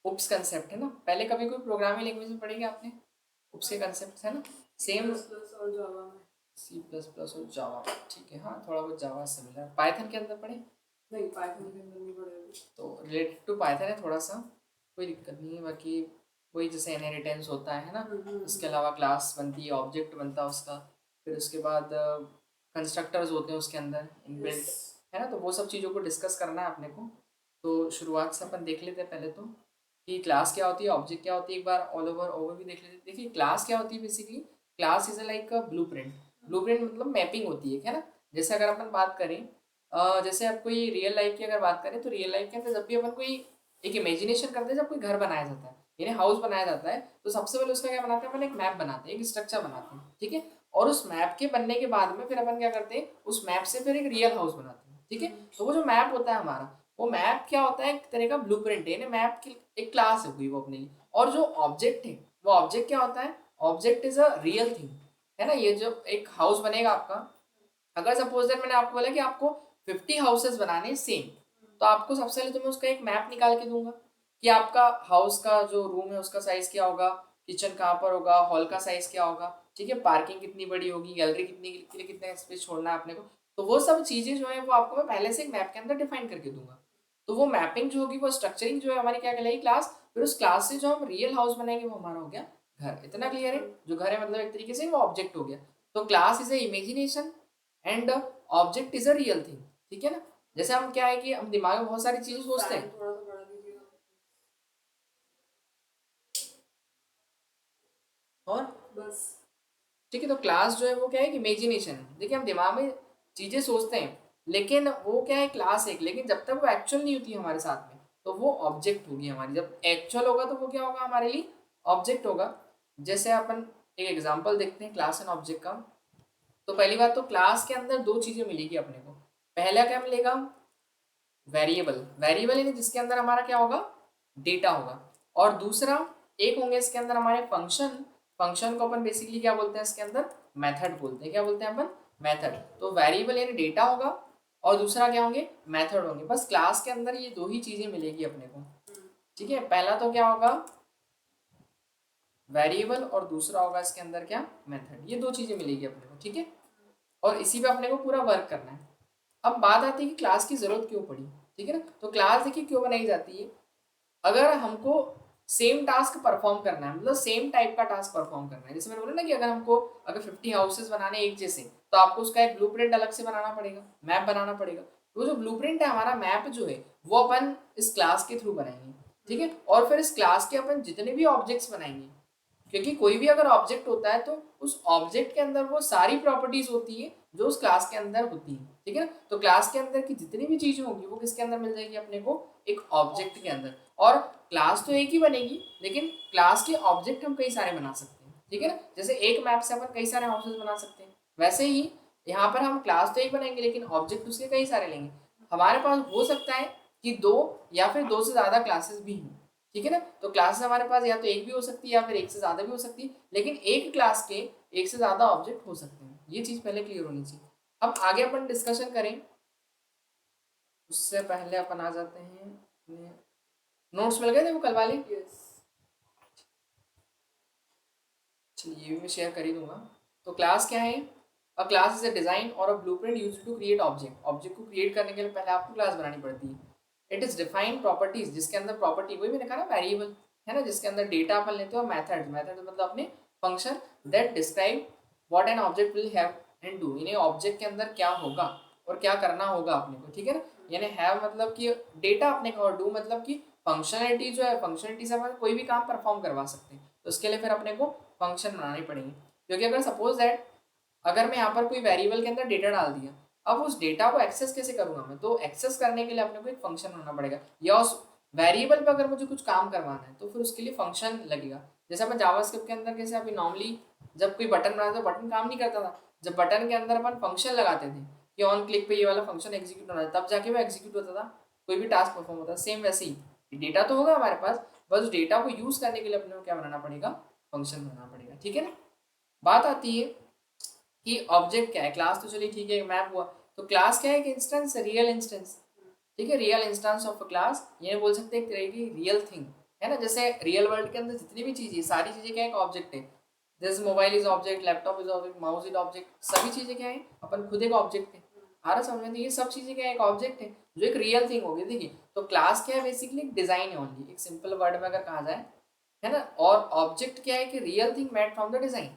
उप्स concept है ना, पहले कभी कोई प्रोग्रामिंग लैंग्वेज में पढ़ेंगे आपने उप्स के कंसेप्ट है ना, सेम प्लस प्लस और जावा में। सी प्लस प्लस और जावा, ठीक है, हाँ थोड़ा बहुत जावा सिमिलर, पाइथन के अंदर पढ़े नहीं, पाइथन के अंदर नहीं पढ़े अभी। तो रिलेटेड टू पाइथन है थोड़ा सा, कोई दिक्कत नहीं है, बाकी वही जैसे इनहेरिटेंस होता है ना, इसके अलावा क्लास बनती है, ऑब्जेक्ट बनता है उसका, फिर उसके बाद कंस्ट्रक्टर्स होते हैं उसके अंदर इनबिल्ट, यस। है ना, तो वो सब चीज़ों को डिस्कस करना है अपने को। तो शुरुआत से अपन देख लेते हैं पहले तो कि क्लास क्या होती है, ऑब्जेक्ट क्या होती है, एक बार ऑल ओवर ओवरव्यू देख लेते हैं। देखिए क्लास क्या होती है, basically class is like a blueprint, blueprint मतलब मैपिंग होती है ना, जैसे अगर अपन बात करें जैसे आप कोई रियल लाइफ की अगर बात करें तो रियल लाइफ के अंदर जब भी अपन कोई एक इमेजिनेशन करते हैं, जब कोई घर बनाया जाता है यानी हाउस बनाया जाता है, तो सबसे पहले उसका क्या बनाते हैं, अपन एक मैप बनाते हैं, एक स्ट्रक्चर बनाते हैं, ठीक है, और उस मैप के बनने के बाद में फिर अपन क्या करते हैं, उस मैप से फिर एक रियल हाउस बनाते हैं, ठीक है। तो वो जो मैप होता है हमारा, वो मैप क्या होता है, एक तरह का ब्लूप्रिंट है, मैप की एक क्लास है कोई वो अपने लिए। और जो ऑब्जेक्ट है, वो ऑब्जेक्ट क्या होता है, object is a real thing, है ना। ये जो एक हाउस बनेगा आपका, अगर सपोज दैट मैंने आपको बोला कि आपको 50 हाउसेस बनाने सेम, तो आपको सबसे पहले तो मैं उसका एक मैप निकाल के दूंगा कि आपका हाउस का जो रूम है उसका साइज क्या होगा, किचन कहाँ पर होगा, हॉल का साइज क्या होगा, ठीक है, पार्किंग कितनी बड़ी होगी, गैलरी कितनी के लिए कितना स्पेस छोड़ना है अपने को। तो वो सब चीजें जो है वो आपको मैं पहले से एक मैप के अंदर डिफाइन करके दूंगा। तो वो मैपिंग जो होगी, वो स्ट्रक्चरिंग जो है हमारी क्या कहलाएगी, क्लास। फिर उस क्लास से जो हम रियल हाउस बनाएंगे वो हमारा हो गया घर। इतना क्लियर है, जो घर है मतलब एक तरीके से वो ऑब्जेक्ट हो गया। तो class is a imagination and object is a real thing, ठीक है ना। जैसे हम क्या है कि हम दिमाग में बहुत सारी चीजें सोचते फैन हैं, थोड़ा सा बढ़ा दीजिएगा। और बस। ठीक है, तो क्लास जो है वो क्या है कि इमेजिनेशन है। देखिए हम दिमाग में चीजें सोचते हैं, लेकिन वो क्या है क्लास एक, लेकिन जब तक वो एक्चुअल नहीं होती हमारे साथ में तो वो ऑब्जेक्ट होगी हमारी, जब एक्चुअल होगा तो वो क्या होगा हमारे लिए ऑब्जेक्ट होगा। जैसे अपन एक एग्जांपल देखते हैं क्लास एंड ऑब्जेक्ट का। तो पहली बात तो क्लास के अंदर दो चीजें मिलेगी अपने को। पहला क्या मिलेगा, वेरिएबल, वेरिएबल यानी जिसके अंदर हमारा क्या होगा, डेटा होगा। और दूसरा एक होंगे इसके अंदर हमारे फंक्शन, फंक्शन को अपन बेसिकली क्या बोलते हैं इसके अंदर, मेथड बोलते हैं, क्या बोलते हैं अपन, मेथड। तो वेरिएबल यानी डेटा होगा और दूसरा क्या होंगे, मेथड होंगे। बस क्लास के अंदर ये दो ही चीजें मिलेगी अपने को, ठीक है। पहला तो क्या होगा वेरिएबल और दूसरा होगा इसके अंदर क्या, मेथड, ये दो चीजें मिलेगी अपने को, ठीक है। और इसी पे अपने को पूरा वर्क करना है। अब बात आती है कि क्लास की जरूरत क्यों पड़ी, ठीक है ना। तो क्लास देखिए क्यों बनाई जाती है, अगर हमको सेम टास्क परफॉर्म करना है, मतलब सेम टाइप का टास्क परफॉर्म करना है, जैसे मैंने बोला ना कि अगर हमको अगर 50 हाउसेस बनाने एक जैसे, तो आपको उसका एक ब्लूप्रिंट अलग से बनाना पड़ेगा, मैप बनाना पड़ेगा। तो जो ब्लूप्रिंट है हमारा, मैप जो है वो अपन इस क्लास के थ्रू बनाएंगे, ठीक है। और फिर इस क्लास के अपन जितने भी ऑब्जेक्ट्स बनाएंगे, क्योंकि कोई भी अगर ऑब्जेक्ट होता है तो उस ऑब्जेक्ट के अंदर वो सारी प्रॉपर्टीज होती है जो उस क्लास के अंदर होती है, ठीक है ना। तो क्लास के अंदर की जितनी भी चीजें होंगी वो किसके अंदर मिल जाएगी अपने को, एक ऑब्जेक्ट के अंदर। और क्लास तो एक ही बनेगी, लेकिन क्लास के ऑब्जेक्ट हम कई सारे बना सकते हैं, ठीक है ना। जैसे एक मैप से अपन कई सारे हाउसेस बना सकते हैं, वैसे ही यहाँ पर हम क्लास तो एक बनाएंगे लेकिन ऑब्जेक्ट उसके कई सारे लेंगे। हमारे पास हो सकता है कि दो या फिर दो से ज्यादा क्लासेस भी हों, ठीक है ना। तो क्लासेस हमारे पास या तो एक भी हो सकती है या फिर एक से ज्यादा भी हो सकती है, लेकिन एक क्लास के एक से ज्यादा ऑब्जेक्ट हो सकते हैं, ये चीज पहले क्लियर होनी चाहिए। अब आगे अपन डिस्कशन करें उससे पहले अपन आ जाते हैं, नोट्स मिल गए थे वो कल वाले, यस। चलिए ये भी मैं शेयर कर ही दूंगा। तो क्लास क्या है, a class is a design और a blueprint used to create object, object को क्रिएट करने के लिए पहले आपको क्लास बनानी पड़ती है। इट इज डिफाइंड प्रॉपर्टीज, जिसके अंदर प्रॉपर्टी वही मैंने कहा ना वेरिएबल, है ना, जिसके अंदर डेटा अपन लेते हो, मेथड, मेथड मतलब अपने function that describe what an object will have and do, यानी ऑब्जेक्ट के अंदर क्या होगा और क्या करना होगा अपने को, ठीक है ना। यानी हैव मतलब कि डेटा अपने का, और डू मतलब कि फंक्शनलिटी जो है, फंक्शनलिटी से अपन कोई भी काम परफॉर्म करवा सकते हैं। तो उसके लिए फिर अपने को फंक्शन बनाने पड़ेंगे, क्योंकि अगर सपोज दैट अगर मैं यहाँ पर कोई वेरिएबल के अंदर डेटा डाल दिया, अब उस डेटा को एक्सेस कैसे करूंगा मैं, तो एक्सेस करने के लिए अपने को एक फंक्शन बनाना पड़ेगा, या उस वेरिएबल पर अगर मुझे कुछ काम करवाना है तो फिर उसके लिए फंक्शन लगेगा। जैसे अपन जावास्क्रिप्ट के अंदर कैसे अभी नॉर्मली जब कोई बटन बनाते तो बटन काम नहीं करता था, जब बटन के अंदर अपन फंक्शन लगाते थे कि ऑन क्लिक पे ये वाला फंक्शन एग्जीक्यूट होना है, तब जाके वो एग्जीक्यूट होता था, कोई भी टास्क परफॉर्म होता था। सेम वैसे ही डेटा तो होगा हमारे पास, बस डेटा को यूज करने के लिए अपने को क्या बनाना पड़ेगा, फंक्शन बनाना पड़ेगा, ठीक है ना। बात आती है कि ऑब्जेक्ट क्या है, क्लास तो चलिए ठीक है मैप हुआ, तो क्लास क्या है, एक इंस्टेंस, रियल इंस्टेंस, ठीक है, real instance of a class, ये बोल सकते हैं एक तरह की रियल थिंग, है ना। जैसे रियल वर्ल्ड के अंदर जितनी भी चीजें, सारी चीजें क्या है, एक ऑब्जेक्ट है। जैसे mobile is object, laptop is object, mouse is object, सभी चीजें क्या है, अपन खुद एक ऑब्जेक्ट है। आ रहा समझ में? तो ये सब चीजें क्या है, एक ऑब्जेक्ट है जो एक रियल थिंग होगी। देखिए तो क्लास क्या है, बेसिकली एक डिजाइन है ओनली, एक सिंपल वर्ड में अगर कहा जाए, है ना। और ऑब्जेक्ट क्या है कि real thing made from the design,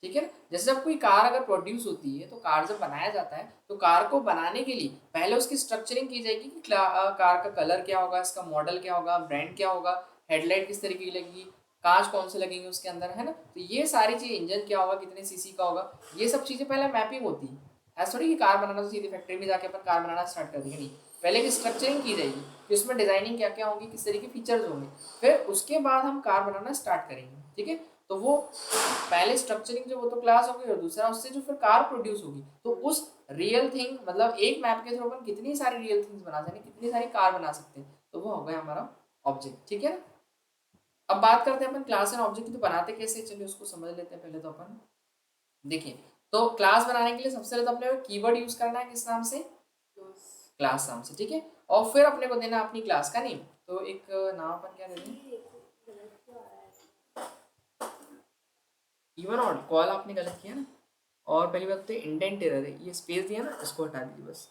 ठीक है ना। जैसे जब कोई कार अगर प्रोड्यूस होती है, तो कार जब बनाया जाता है, तो कार को बनाने के लिए पहले उसकी स्ट्रक्चरिंग की जाएगी कि कार का कलर क्या होगा, इसका मॉडल क्या होगा, ब्रांड क्या होगा, हेडलाइट किस तरीके की लगेगी, कांच कौन से लगेंगे उसके अंदर, है ना। तो ये सारी चीज़, इंजन क्या होगा, कितने सीसी का होगा, ये सब चीज़ें पहले मैपिंग होती है। ऐसा थोड़ी कि कार बनाना तो सीधे फैक्ट्री में जाके अपन कार बनाना स्टार्ट कर देंगे, नहीं। पहले की स्ट्रक्चरिंग की जाएगी कि उसमें डिजाइनिंग क्या क्या होगी, किस तरीके के फीचर्स होंगे, फिर उसके बाद हम कार बनाना स्टार्ट करेंगे, ठीक है। तो वो पहले स्ट्रक्चरिंग जो, वो तो क्लास होगी, और दूसरा उससे जो फिर कार प्रोड्यूस होगी, तो उस रियल थिंग, मतलब एक मैप के थ्रू अपन कितनी सारी रियल थिंग्स बना सकते हैं, कितनी सारी कार बना सकते हैं, तो वो हो गया हमारा ऑब्जेक्ट, ठीक है ना। अब बात करते हैं अपन क्लास एंड ऑब्जेक्ट की, तो बनाते कैसे, चलिए उसको समझ लेते हैं पहले तो अपन। देखिए तो क्लास बनाने के लिए सबसे पहले तो अपने कीवर्ड यूज करना है, किस नाम से, क्लास नाम से, ठीक है। और फिर अपने को देना अपनी क्लास का नेम, तो एक नाम अपन क्या दे दें, इवन और कॉल आपने गलत किया ना। और पहली बात तो इंडेंट एरर है, ये स्पेस दिया ना, इसको हटा दीजिए बस।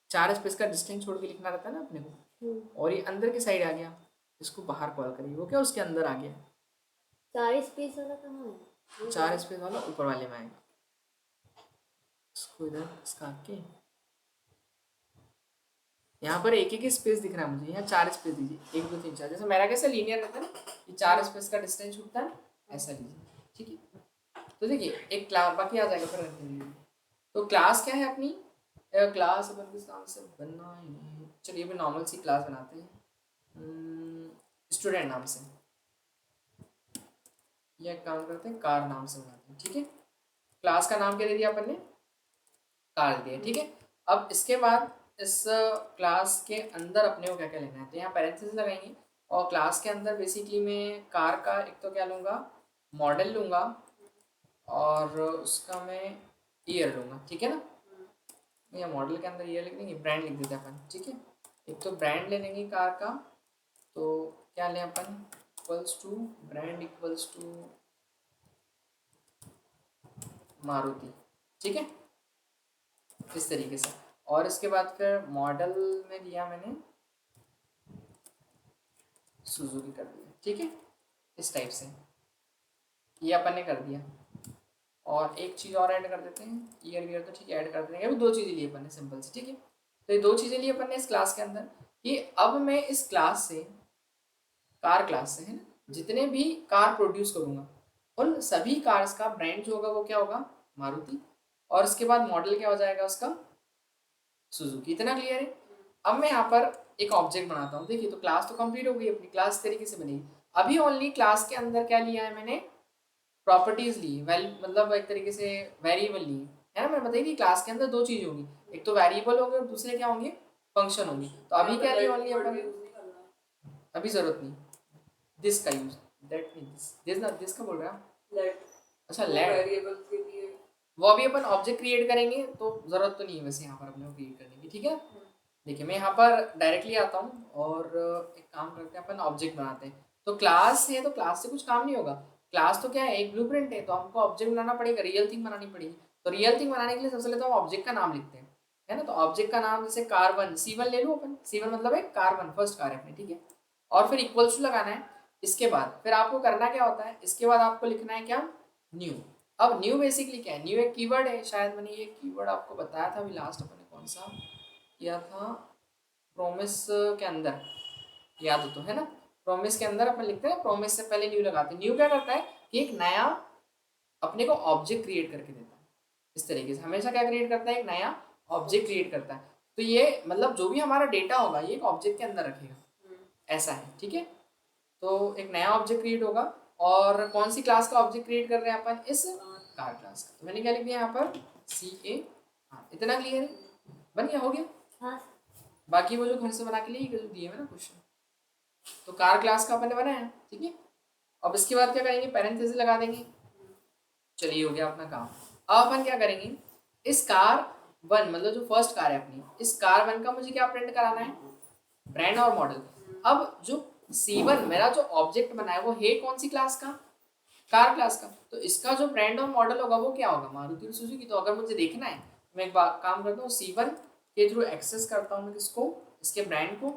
4 स्पेस का डिस्टेंस छोड़ के लिखना रहता है ना अपने को, और ये अंदर की साइड आ गया, इसको बाहर कॉल करिए, वो क्या उसके अंदर आ गया। 4 स्पेस वाला कहाँ है? 4 स्पेस वाला ऊपर वाले में आएगा, इसको इधर इसका आके यहाँ पर एक एक स्पेस दिख रहा है मुझे, यहाँ 4 स्पेस दीजिए, 1 2 3 4, जैसे मेरा कैसे लीनियर रहता है ना, ये 4 स्पेस का डिस्टेंस छूटता है, ऐसा लीजिए, ठीक है। तो देखिए एक क्लास बाकी आ जाएगा फिर। तो क्लास क्या है अपनी, क्लास अपन किस नाम से बनाएंगे, चलिए अभी नॉर्मल सी क्लास बनाते हैं, स्टूडेंट नाम से, या काम करते हैं कार नाम से बनाते हैं, ठीक है। क्लास का नाम क्या दे दिया अपन ने, कार दिया, ठीक है। अब इसके बाद इस क्लास के अंदर अपने को क्या क्या लेना है, तो यहाँ पैरेंथेसिस लगाएंगे, और क्लास के अंदर बेसिकली मैं कार का एक तो क्या लूँगा, मॉडल लूँगा, और उसका मैं ईयर लूँगा, ठीक है ना। या मॉडल के अंदर ईयर लिख देंगे, ब्रांड लिख देते हैं अपन, ठीक है। एक तो ब्रांड ले लेंगे कार का, तो क्या लें अपन, equals to brand equals to Maruti, ठीक है, इस तरीके से। और इसके बाद फिर मॉडल में दिया मैंने सुजुकी कर दिया, ठीक है, इस टाइप से ये अपन ने कर दिया। और एक चीज़ और ऐड कर देते हैं, ईयर वीयर तो ठीक है ऐड कर देंगे, अभी 2 चीज़ें ली अपन ने सिंपल से, ठीक है। तो ये 2 चीज़ें ली अपन ने इस क्लास के अंदर, कि अब मैं इस क्लास से, कार क्लास से, है ना, जितने भी कार प्रोड्यूस करूँगा, उन सभी कार्स का ब्रांड जो होगा वो क्या होगा, मारुति, और उसके बाद मॉडल क्या हो जाएगा उसका, सुजुकी। इतना क्लियर है। अब मैं यहाँ पर एक ऑब्जेक्ट बनाता हूँ, देखिए तो क्लास तो कंप्लीट हो गई अपनी, क्लास तरीके से बनेगी। अभी ओनली क्लास के अंदर क्या लिया है मैंने, प्रॉपर्टीज ली, वैल्यू मतलब एक तरीके से वेरिएबल ली है ना। मैं बताइए क्लास के अंदर 2 चीज होंगी, एक तो वेरिएबल होंगे और दूसरे क्या होंगे, फंक्शन होंगे। तो अभी क्या लिया ओनली अपन, अभी जरूरत नहीं दिस का यूज, दैट नहीं, दिस ना, दिस का बोल रहा है, अच्छा लेट, वेरिएबल के लिए वो अभी अपन ऑब्जेक्ट क्रिएट करेंगे, तो जरूरत तो नहीं है वैसे यहाँ पर अपने को क्रिएट करने की, ठीक है। देखिए मैं यहाँ पर डायरेक्टली आता हूँ, और एक काम करते हैं अपन, ऑब्जेक्ट बनाते हैं। तो क्लास है, तो क्लास से कुछ काम नहीं होगा, क्लास तो क्या है, एक ब्लूप्रिंट है, तो हमको ऑब्जेक्ट बनाना पड़ेगा, रियल थिंग बनानी पड़ेगी। तो रियल थिंग बनाने के लिए सबसे पहले तो हम ऑब्जेक्ट का नाम लिखते हैं, है ना। तो ऑब्जेक्ट का नाम जैसे कार1, C1 ले लो अपन, C1 मतलब है कार1, फर्स्ट कार है अपनी, ठीक है। और फिर इक्वल्स टू लगाना है। इसके बाद फिर आपको करना क्या होता है, इसके बाद आपको लिखना है क्या, न्यू। अब न्यू बेसिकली क्या है, न्यू एक कीवर्ड है, शायद मैंने ये कीवर्ड आपको बताया था अभी लास्ट अपन ने कौन सा किया था, प्रोमिस के अंदर, याद हो तो, है ना। प्रोमिस के अंदर अपन लिखते हैं, प्रोमिस से पहले न्यू लगाते हैं। न्यू क्या करता है कि एक नया अपने को ऑब्जेक्ट क्रिएट करके देता है, इस तरीके से हमेशा क्या क्रिएट करता है, एक नया ऑब्जेक्ट क्रिएट करता है। तो ये मतलब जो भी हमारा डेटा होगा ये एक ऑब्जेक्ट के अंदर रखेगा, ऐसा है, ठीक है। तो एक नया ऑब्जेक्ट क्रिएट होगा, और कौन सी क्लास का ऑब्जेक्ट क्रिएट कर रहे हैं अपन, इस कार क्लास का। तो मैंने क्या लिख दिया यहाँ पर, CA, हाँ इतना क्लियर है, बन गया, हो गया। हाँ बाकी वो जो घर से बना के लिए जो दिए हुए ना क्वेश्चन, तो कार क्लास का अपन ने बनाया, ठीक है। अब इसके बाद क्या करेंगे, पैरेंथेसिस लगा देंगे, चलिए हो गया अपना काम। अब अपन क्या करेंगे, इस कार1 मतलब जो फर्स्ट कार है अपनी, इस कार1 का मुझे क्या प्रिंट कराना है, ब्रांड और मॉडल। अब जो C1 मेरा जो ऑब्जेक्ट बना है वो है कौन सी क्लास का, कार क्लास का, तो इसका जो ब्रांड और मॉडल होगा वो क्या होगा, मारुति और सुजुकी। तो अगर मुझे देखना है मैं एक बार काम करता हूँ, C1 के थ्रू एक्सेस करता हूँ मैं किसको, इसके ब्रांड को,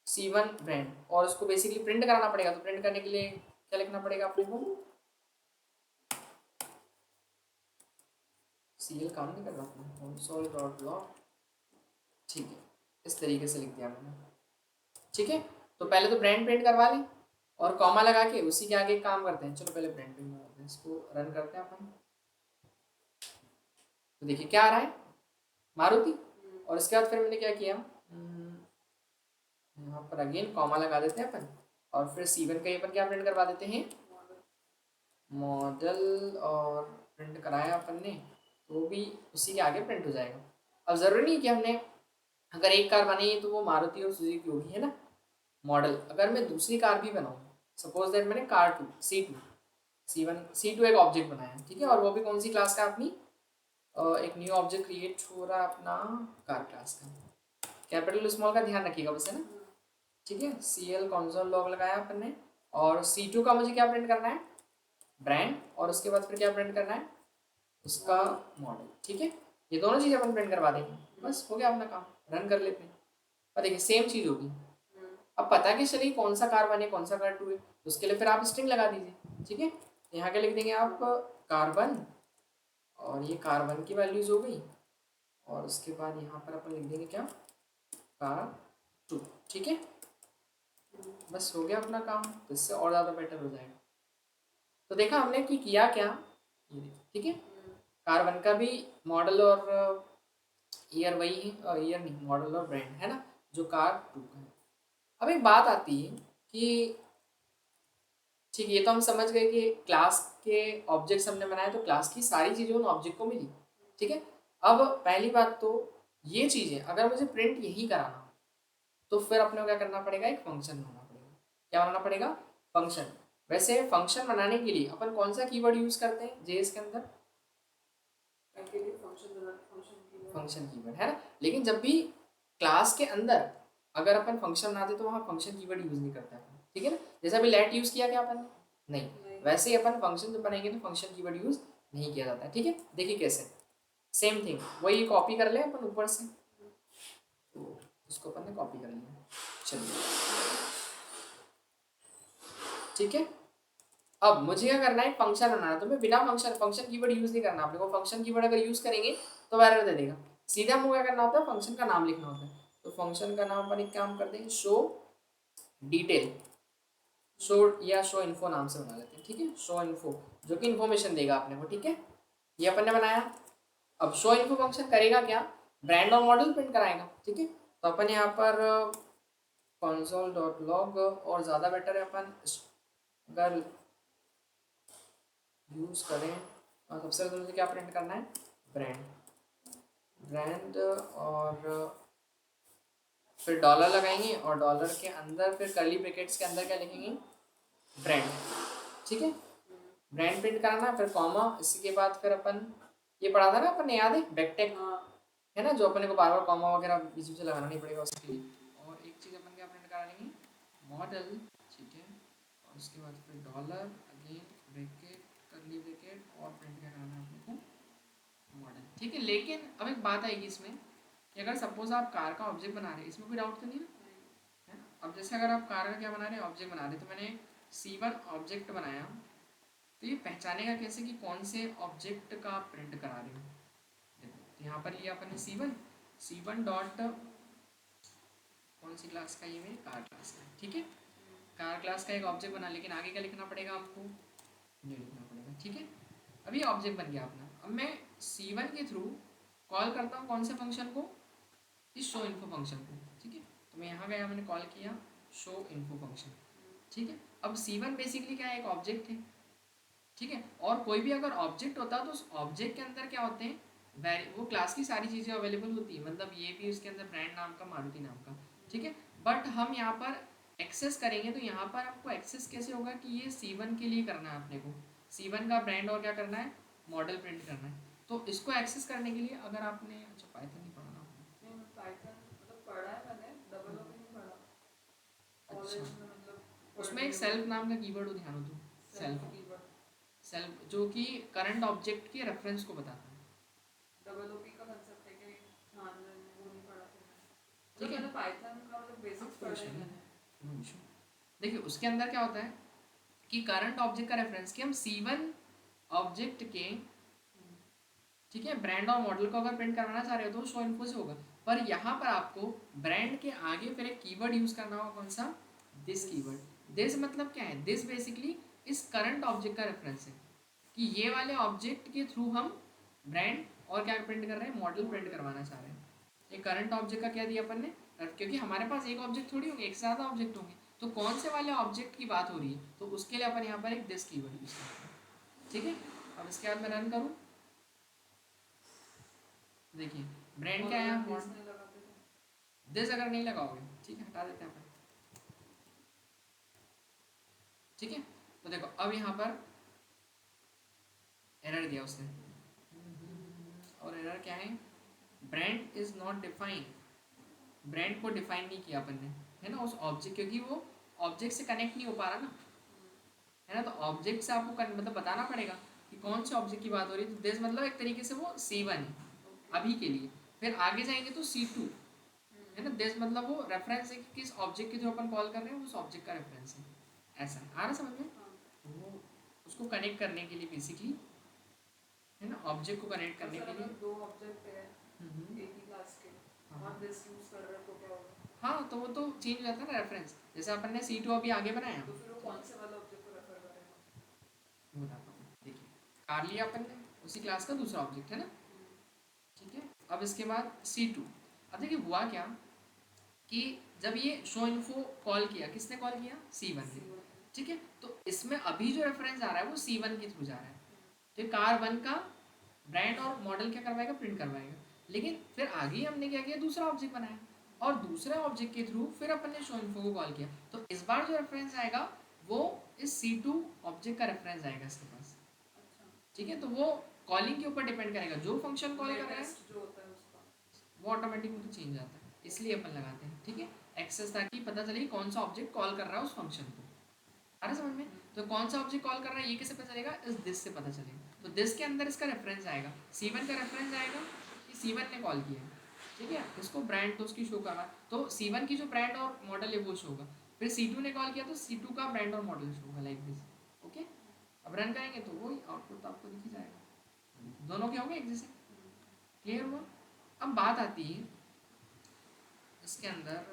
C1 ब्रांड, और उसको बेसिकली प्रिंट कराना पड़ेगा। तो प्रिंट करने के लिए क्या लिखना पड़ेगा अपने को, CL काम नहीं कर रहा अपना console.log, ठीक है, इस तरीके से लिख दिया मैंने, ठीक है। तो पहले तो ब्रांड प्रिंट करवा लें और कॉमा लगा के उसी के आगे काम करते हैं। चलो पहले ब्रांड प्रिंट करवाते हैं, इसको रन करते हैं अपन। तो देखिए क्या आ रहा है, मारुति, और इसके बाद फिर मैंने क्या किया, यहाँ पर अगेन कॉमा लगा देते हैं अपन, और फिर C1 का अपन क्या प्रिंट करवा देते हैं, मॉडल, और प्रिंट कराया अपन ने तो वो भी उसी के आगे प्रिंट हो जाएगा। अब ज़रूरी नहीं कि हमने अगर एक कार बनाई है तो वो मारुति और सुजुकी होगी, है ना, मॉडल। अगर मैं दूसरी कार भी बनाऊँ, सपोज दैट मैंने कार टू C2 एक ऑब्जेक्ट बनाया, ठीक है, और वो भी कौन सी क्लास का, अपनी एक न्यू ऑब्जेक्ट क्रिएट हो रहा है अपना कार क्लास का, कैपिटल स्मॉल का ध्यान रखिएगा बस, है ना, ठीक है। CL console log लगाया अपन ने, और C2 का मुझे क्या प्रिंट करना है, ब्रांड, और उसके बाद फिर क्या प्रिंट करना है, उसका मॉडल, ठीक है। ये दोनों चीज़ें अपन प्रिंट करवा देंगे, बस हो गया अपना काम, रन कर लेते हैं। और देखिए सेम चीज़ होगी। अब पता कि चलिए कौन सा कार वन है कौन सा कार टू है, तो उसके लिए फिर आप स्ट्रिंग लगा दीजिए, ठीक है। यहाँ के लिख देंगे आप कार वन, और ये कार वन की वैल्यूज हो गई, और उसके बाद यहाँ पर अपन लिख देंगे क्या, कार टू, ठीक है। बस हो गया अपना काम, तो इससे और ज़्यादा बेटर हो जाएगा। तो देखा हमने कि किया क्या, ये देखिए, ठीक है। कार वन का भी मॉडल और ईयर वही है, ईयर नहीं, मॉडल और ब्रांड, है ना, जो कार टू का है। अब एक बात आती है कि ठीक, ये तो हम समझ गए कि क्लास के ऑब्जेक्ट्स हमने बनाए तो क्लास की सारी चीज़ें उन ऑब्जेक्ट को मिली, ठीक है। अब पहली बात तो ये चीज़ें अगर मुझे प्रिंट यही कराना हो तो फिर अपने को क्या करना पड़ेगा, एक फंक्शन बनाना पड़ेगा। क्या बनाना पड़ेगा, फंक्शन। वैसे फंक्शन बनाने के लिए अपन कौन सा कीवर्ड यूज़ करते हैं जेएस के अंदर, फंक्शन कीवर्ड, है ना। लेकिन जब भी क्लास के अंदर अगर अपन फंक्शन बनाते तो वहाँ फंक्शन कीवर्ड यूज़ नहीं करते अपन, ठीक है ना। जैसे अभी लेट यूज़ किया क्या अपन ने, नहीं। वैसे ही अपन फंक्शन जब बनाएंगे तो फंक्शन कीवर्ड यूज़ नहीं किया जाता है, ठीक है। देखिए कैसे, सेम थिंग, वही कॉपी कर ले अपन ऊपर से, तो उसको अपन ने कॉपी कर लिया, चलिए, ठीक है। अब मुझे क्या करना है, फंक्शन बनाना है, तो मैं बिना फंक्शन कीवर्ड यूज़ नहीं करना अपने को। फंक्शन कीवर्ड अगर यूज़ करेंगे तो एरर दे देगा। सीधा हमको क्या करना होता है, फंक्शन का नाम लिखना होता है। तो फंक्शन का नाम अपन एक काम करते हैं, शो डिटेल, शो या शो इन्फो नाम से बना लेते हैं, ठीक है, शो इन्फो, जो कि इन्फॉर्मेशन देगा अपने को, ठीक है। ये अपन ने बनाया। अब शो इन्फो फंक्शन करेगा क्या, ब्रांड और मॉडल प्रिंट कराएगा, ठीक है। तो अपन यहाँ पर console.log, और ज़्यादा बेटर है अपन अगर यूज़ करें, और सबसे पहले मुझे क्या प्रिंट करना है, ब्रांड, और फिर डॉलर लगाएंगे, और डॉलर के अंदर फिर कर्ली ब्रैकेट्स के अंदर क्या लिखेंगे, ब्रांड, ठीक है। ब्रांड प्रिंट कराना, फिर कॉमा, इसके बाद फिर अपन ये पढ़ा था ना अपन ने, याद है, बैकटेक, है ना, जो अपने को बार बार कॉमा वगैरह बीच बीच से लगाना नहीं पड़ेगा उसके लिए। और एक चीज़ अपन क्या प्रिंट करा लेंगे, मॉडल, ठीक है, और उसके बाद फिर dollar, again bracket, curly bracket, और प्रिंट क्या कराना है अपने को, मॉडल, ठीक है। लेकिन अब एक बात आएगी इसमें कि अगर सपोज आप कार का ऑब्जेक्ट बना रहे हैं, इसमें कोई डाउट तो नहीं है ना। अब जैसे अगर आप कार का क्या बना रहे हैं, ऑब्जेक्ट बना रहे हैं, तो मैंने C1 ऑब्जेक्ट बनाया, तो ये पहचानेगा कैसे कि कौन से ऑब्जेक्ट का आप प्रिंट करा रहे हो। देखो, तो यहाँ पर लिया अपन ने C1 डॉट, कौन सी क्लास का, ये मेरी कार क्लास का, ठीक है। कार क्लास का एक ऑब्जेक्ट बना, लेकिन आगे क्या लिखना पड़ेगा आपको, ये लिखना पड़ेगा, ठीक है। अब ये ऑब्जेक्ट बन गया अपना। अब मैं C1 के थ्रू कॉल करता हूँ कौन से फंक्शन को, इस शो इन्फो फंक्शन को, ठीक है। तो मैं यहाँ गया, मैंने कॉल किया शो इन्फो फंक्शन, ठीक है। अब C1 बेसिकली क्या है, एक ऑब्जेक्ट है, ठीक है। और कोई भी अगर ऑब्जेक्ट होता है तो उस ऑब्जेक्ट के अंदर क्या होते हैं, वो क्लास की सारी चीज़ें अवेलेबल होती है, मतलब ये भी उसके अंदर ब्रांड नाम का, मारुति नाम का, ठीक है। बट हम यहाँ पर एक्सेस करेंगे तो यहाँ पर आपको एक्सेस कैसे होगा कि ये C1 के लिए करना है अपने को, C1 का ब्रांड और क्या करना है, मॉडल प्रिंट करना है। तो इसको एक्सेस करने के लिए अगर आपने, अच्छा पाइथन नहीं पढ़ा ना, नहीं, पाइथन मतलब पढ़ा है मैंने, डबल ओ नहीं पढ़ा, अच्छा, कॉलेज में मतलब उसमें एक सेल्फ नाम का कीवर्ड हो, ध्यान हो तो सेल्फ कीवर्ड सेल्फ जो कि करंट ऑब्जेक्ट के रेफरेंस को बताता है। डबल ओपी का कंसेप्ट है कि ध्यान में वो नहीं पढ़ा था ठीक है। मैंने पाइथन का मतलब बेसिक्स कोई पढ़ा इशू है नहीं, मैंने नो इशू। देखिए उसके अंदर क्या होता है कि करंट ऑब्जेक्ट का रेफरेंस कि हम C1 ऑब्जेक्ट के, ठीक है, ब्रांड और मॉडल को अगर प्रिंट करवाना चाह रहे हो तो शो इन्फो से होगा, पर यहाँ पर आपको ब्रांड के आगे फिर एक कीवर्ड यूज करना होगा, कौन सा, दिस कीवर्ड। दिस मतलब क्या है, दिस बेसिकली इस करंट ऑब्जेक्ट का रेफरेंस है कि ये वाले ऑब्जेक्ट के थ्रू हम ब्रांड और क्या प्रिंट कर रहे हैं, मॉडल प्रिंट करवाना चाह रहे हैं। ये करंट ऑब्जेक्ट का क्या दिया अपन ने, क्योंकि हमारे पास एक ऑब्जेक्ट थोड़ी होंगे, एक से ज़्यादा ऑब्जेक्ट होंगे, तो कौन से वाले ऑब्जेक्ट की बात हो रही है, तो उसके लिए अपन यहाँ पर एक दिस कीवर्ड यूज करते हैं। ठीक है, अब इसके बाद मैं रन करूँ, देखिए ब्रांड क्या है, नहीं लगाते थे दिस अगर नहीं लगाओगे, ठीक है, हटा देते हैं अपन। ठीक है, तो देखो अब यहाँ पर एरर दिया उसने, और एरर क्या है, brand is not defined, brand को डिफाइन नहीं किया अपन ने, है ना, उस ऑब्जेक्ट, क्योंकि वो ऑब्जेक्ट से कनेक्ट नहीं हो पा रहा ना, है ना, तो ऑब्जेक्ट से आपको मतलब बताना पड़ेगा कि कौन से ऑब्जेक्ट की बात हो रही है। तो दिस मतलब एक तरीके से वो C1 है अभी के लिए, फिर आगे जाएंगे तो C2, है ना, दिस मतलब वो रेफरेंस है कि किस ऑब्जेक्ट के थ्रू अपन कॉल कर रहे हैं, उस ऑब्जेक्ट का रेफरेंस है, ऐसा है, आ रहा समझ में। तो वो उसको कनेक्ट करने के लिए बेसिकली, है ना, ऑब्जेक्ट को कनेक्ट करने के लिए, दो ऑब्जेक्ट है हम्म, एक ही क्लास के हाँ। आप दिस यूज कर रहे हो तो क्या होगा, हाँ तो वो तो चेंज हो जाता है ना रेफरेंस, जैसे अपन ने C2 अभी आगे बनाया, तो फिर वो कौन से वाला ऑब्जेक्ट को रेफर करेगा। मैं बताता हूँ, देखिए कार लिया अपन ने उसी क्लास का दूसरा ऑब्जेक्ट, है ना, ठीक है। अब इसके बाद C2, अब देखिए हुआ क्या कि जब ये शो इन्फो कॉल किया, किसने कॉल किया, C1 ने, ठीक है, तो इसमें अभी जो रेफरेंस आ रहा है वो C1 के थ्रू जा रहा है, तो कार 1 का ब्रांड और मॉडल क्या करवाएगा, प्रिंट करवाएगा, लेकिन फिर आगे हमने क्या किया, दूसरा ऑब्जेक्ट बनाया, और दूसरे ऑब्जेक्ट के थ्रू फिर अपन ने शो इन्फो को कॉल किया, तो इस बार जो रेफरेंस आएगा वो इस C2 ऑब्जेक्ट का रेफरेंस आएगा इसके पास, ठीक है, तो वो कॉलिंग के ऊपर डिपेंड करेगा, जो फंक्शन कॉल कर रहा है जो होता है उसका वो ऑटोमेटिक मतलब चेंज आता है, इसलिए अपन लगाते हैं, ठीक है, एक्सेस, ताकि पता चले कौन सा ऑब्जेक्ट कॉल कर रहा है उस फंक्शन को, आ रहा समझ में। तो कौन सा ऑब्जेक्ट कॉल कर रहा है ये कैसे पता चलेगा, इस दिस से पता चलेगा, तो दिस के अंदर इसका रेफरेंस आएगा, C1 का रेफरेंस आएगा कि C1 ने कॉल किया है, ठीक है, इसको ब्रांड तो उसकी शो करा, तो C1 की जो ब्रांड और मॉडल है वो शो होगा, फिर C2 ने कॉल किया तो C2 का ब्रांड और मॉडल शो होगा, लाइक दिस। ओके, अब रन करेंगे तो वही आउटपुट आपको दिख ही जाएगा, दोनों क्या होंगे एक जैसे, क्लियर हुआ। अब बात आती है इसके अंदर,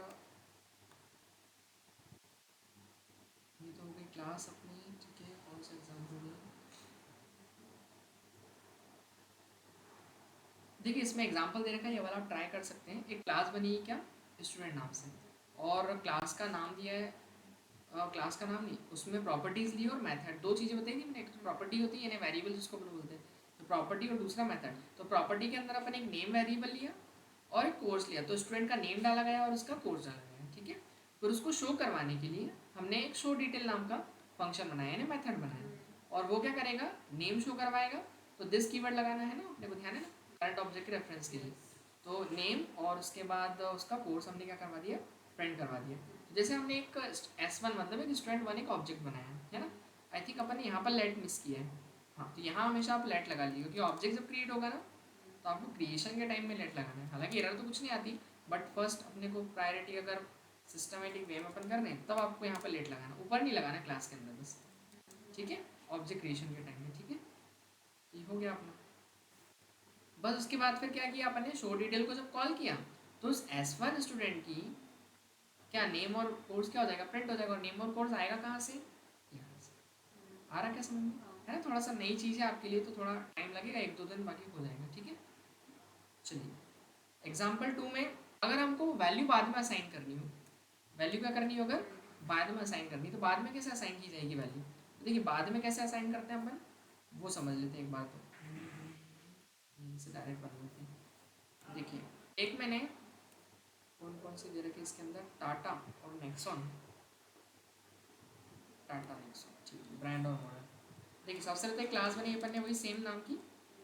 ये तो हो गई क्लास अपनी, ठीक है, कौन सा एग्जाम्पल है, देखिए इसमें एग्जांपल दे रखा है, ये वाला आप ट्राई कर सकते हैं। एक क्लास बनी है क्या, स्टूडेंट नाम से, और क्लास का नाम दिया है, क्लास का नाम नहीं, उसमें प्रॉपर्टीज ली और मेथड, दो चीज़ें बताई थी मैंने, एक तो प्रॉपर्टी होती है यानी वेरिएबल जिसको अपन बोलते हैं, तो प्रॉपर्टी, और दूसरा मेथड। तो प्रॉपर्टी के अंदर अपन एक नेम वेरिएबल लिया और एक कोर्स लिया, तो स्टूडेंट का नेम डाला गया और उसका कोर्स डाला गया, ठीक है। फिर उसको शो करवाने के लिए हमने एक शो डिटेल नाम का फंक्शन बनाया यानी मेथड बनाया, और वो क्या करेगा, नेम शो करवाएगा, तो दिस कीवर्ड लगाना है ना अपने को, ध्यान है ना, करंट ऑब्जेक्ट के रेफरेंस के लिए, तो नेम और उसके बाद उसका कोर्स हमने क्या करवा दिया, प्रिंट करवा दिया। तो जैसे हमने एक S1 मतलब एक स्टूडेंट 1 एक ऑब्जेक्ट बनाया है ना, आई थिंक अपन ने यहाँ पर लेट मिस किया है, हाँ, तो यहाँ हमेशा आप लेट लगा लीजिए, क्योंकि ऑब्जेक्ट जब क्रिएट होगा ना तो आपको क्रिएशन के टाइम में लेट लगाना है, हालांकि एरर तो कुछ नहीं आती, बट फर्स्ट अपने को प्रायोरिटी अगर सिस्टमेटिक वे में अपन कर रहे हैं तब आपको यहाँ पर लेट लगाना, ऊपर नहीं लगाना क्लास के अंदर बस, ठीक है, ऑब्जेक्ट क्रिएशन के टाइम में, ठीक है, ये हो गया अपना। बस उसके बाद फिर क्या किया अपन ने, शो डिटेल को जब कॉल किया तो उस S1 स्टूडेंट की क्या नेम और कोर्स क्या हो जाएगा, प्रिंट हो जाएगा, और नेम और कोर्स आएगा कहाँ से, यहाँ से, आ रहा क्या समझ में, है ना, थोड़ा सा नई चीज़ है आपके लिए तो थोड़ा टाइम लगेगा, एक दो दिन बाकी हो जाएगा, ठीक है। चलिए एग्जाम्पल 2 में अगर हमको वैल्यू बाद में असाइन करनी हो, वैल्यू क्या करनी हो अगर बाद में असाइन करनी, तो बाद में कैसे असाइन की जाएगी वैल्यू, तो देखिए बाद में कैसे असाइन करते हैं अपन वो समझ लेते हैं एक बार, तो यहीं से डायरेक्ट बना लेते हैं। देखिए एक मैंने कौन कौन से दे रखे इसके अंदर, टाटा और नेक्सॉन, टाटा नेक्सॉन, ठीक है, ब्रांड और मॉडल। देखिए सबसे पहले क्लास बनी अपन ने वही सेम नाम की,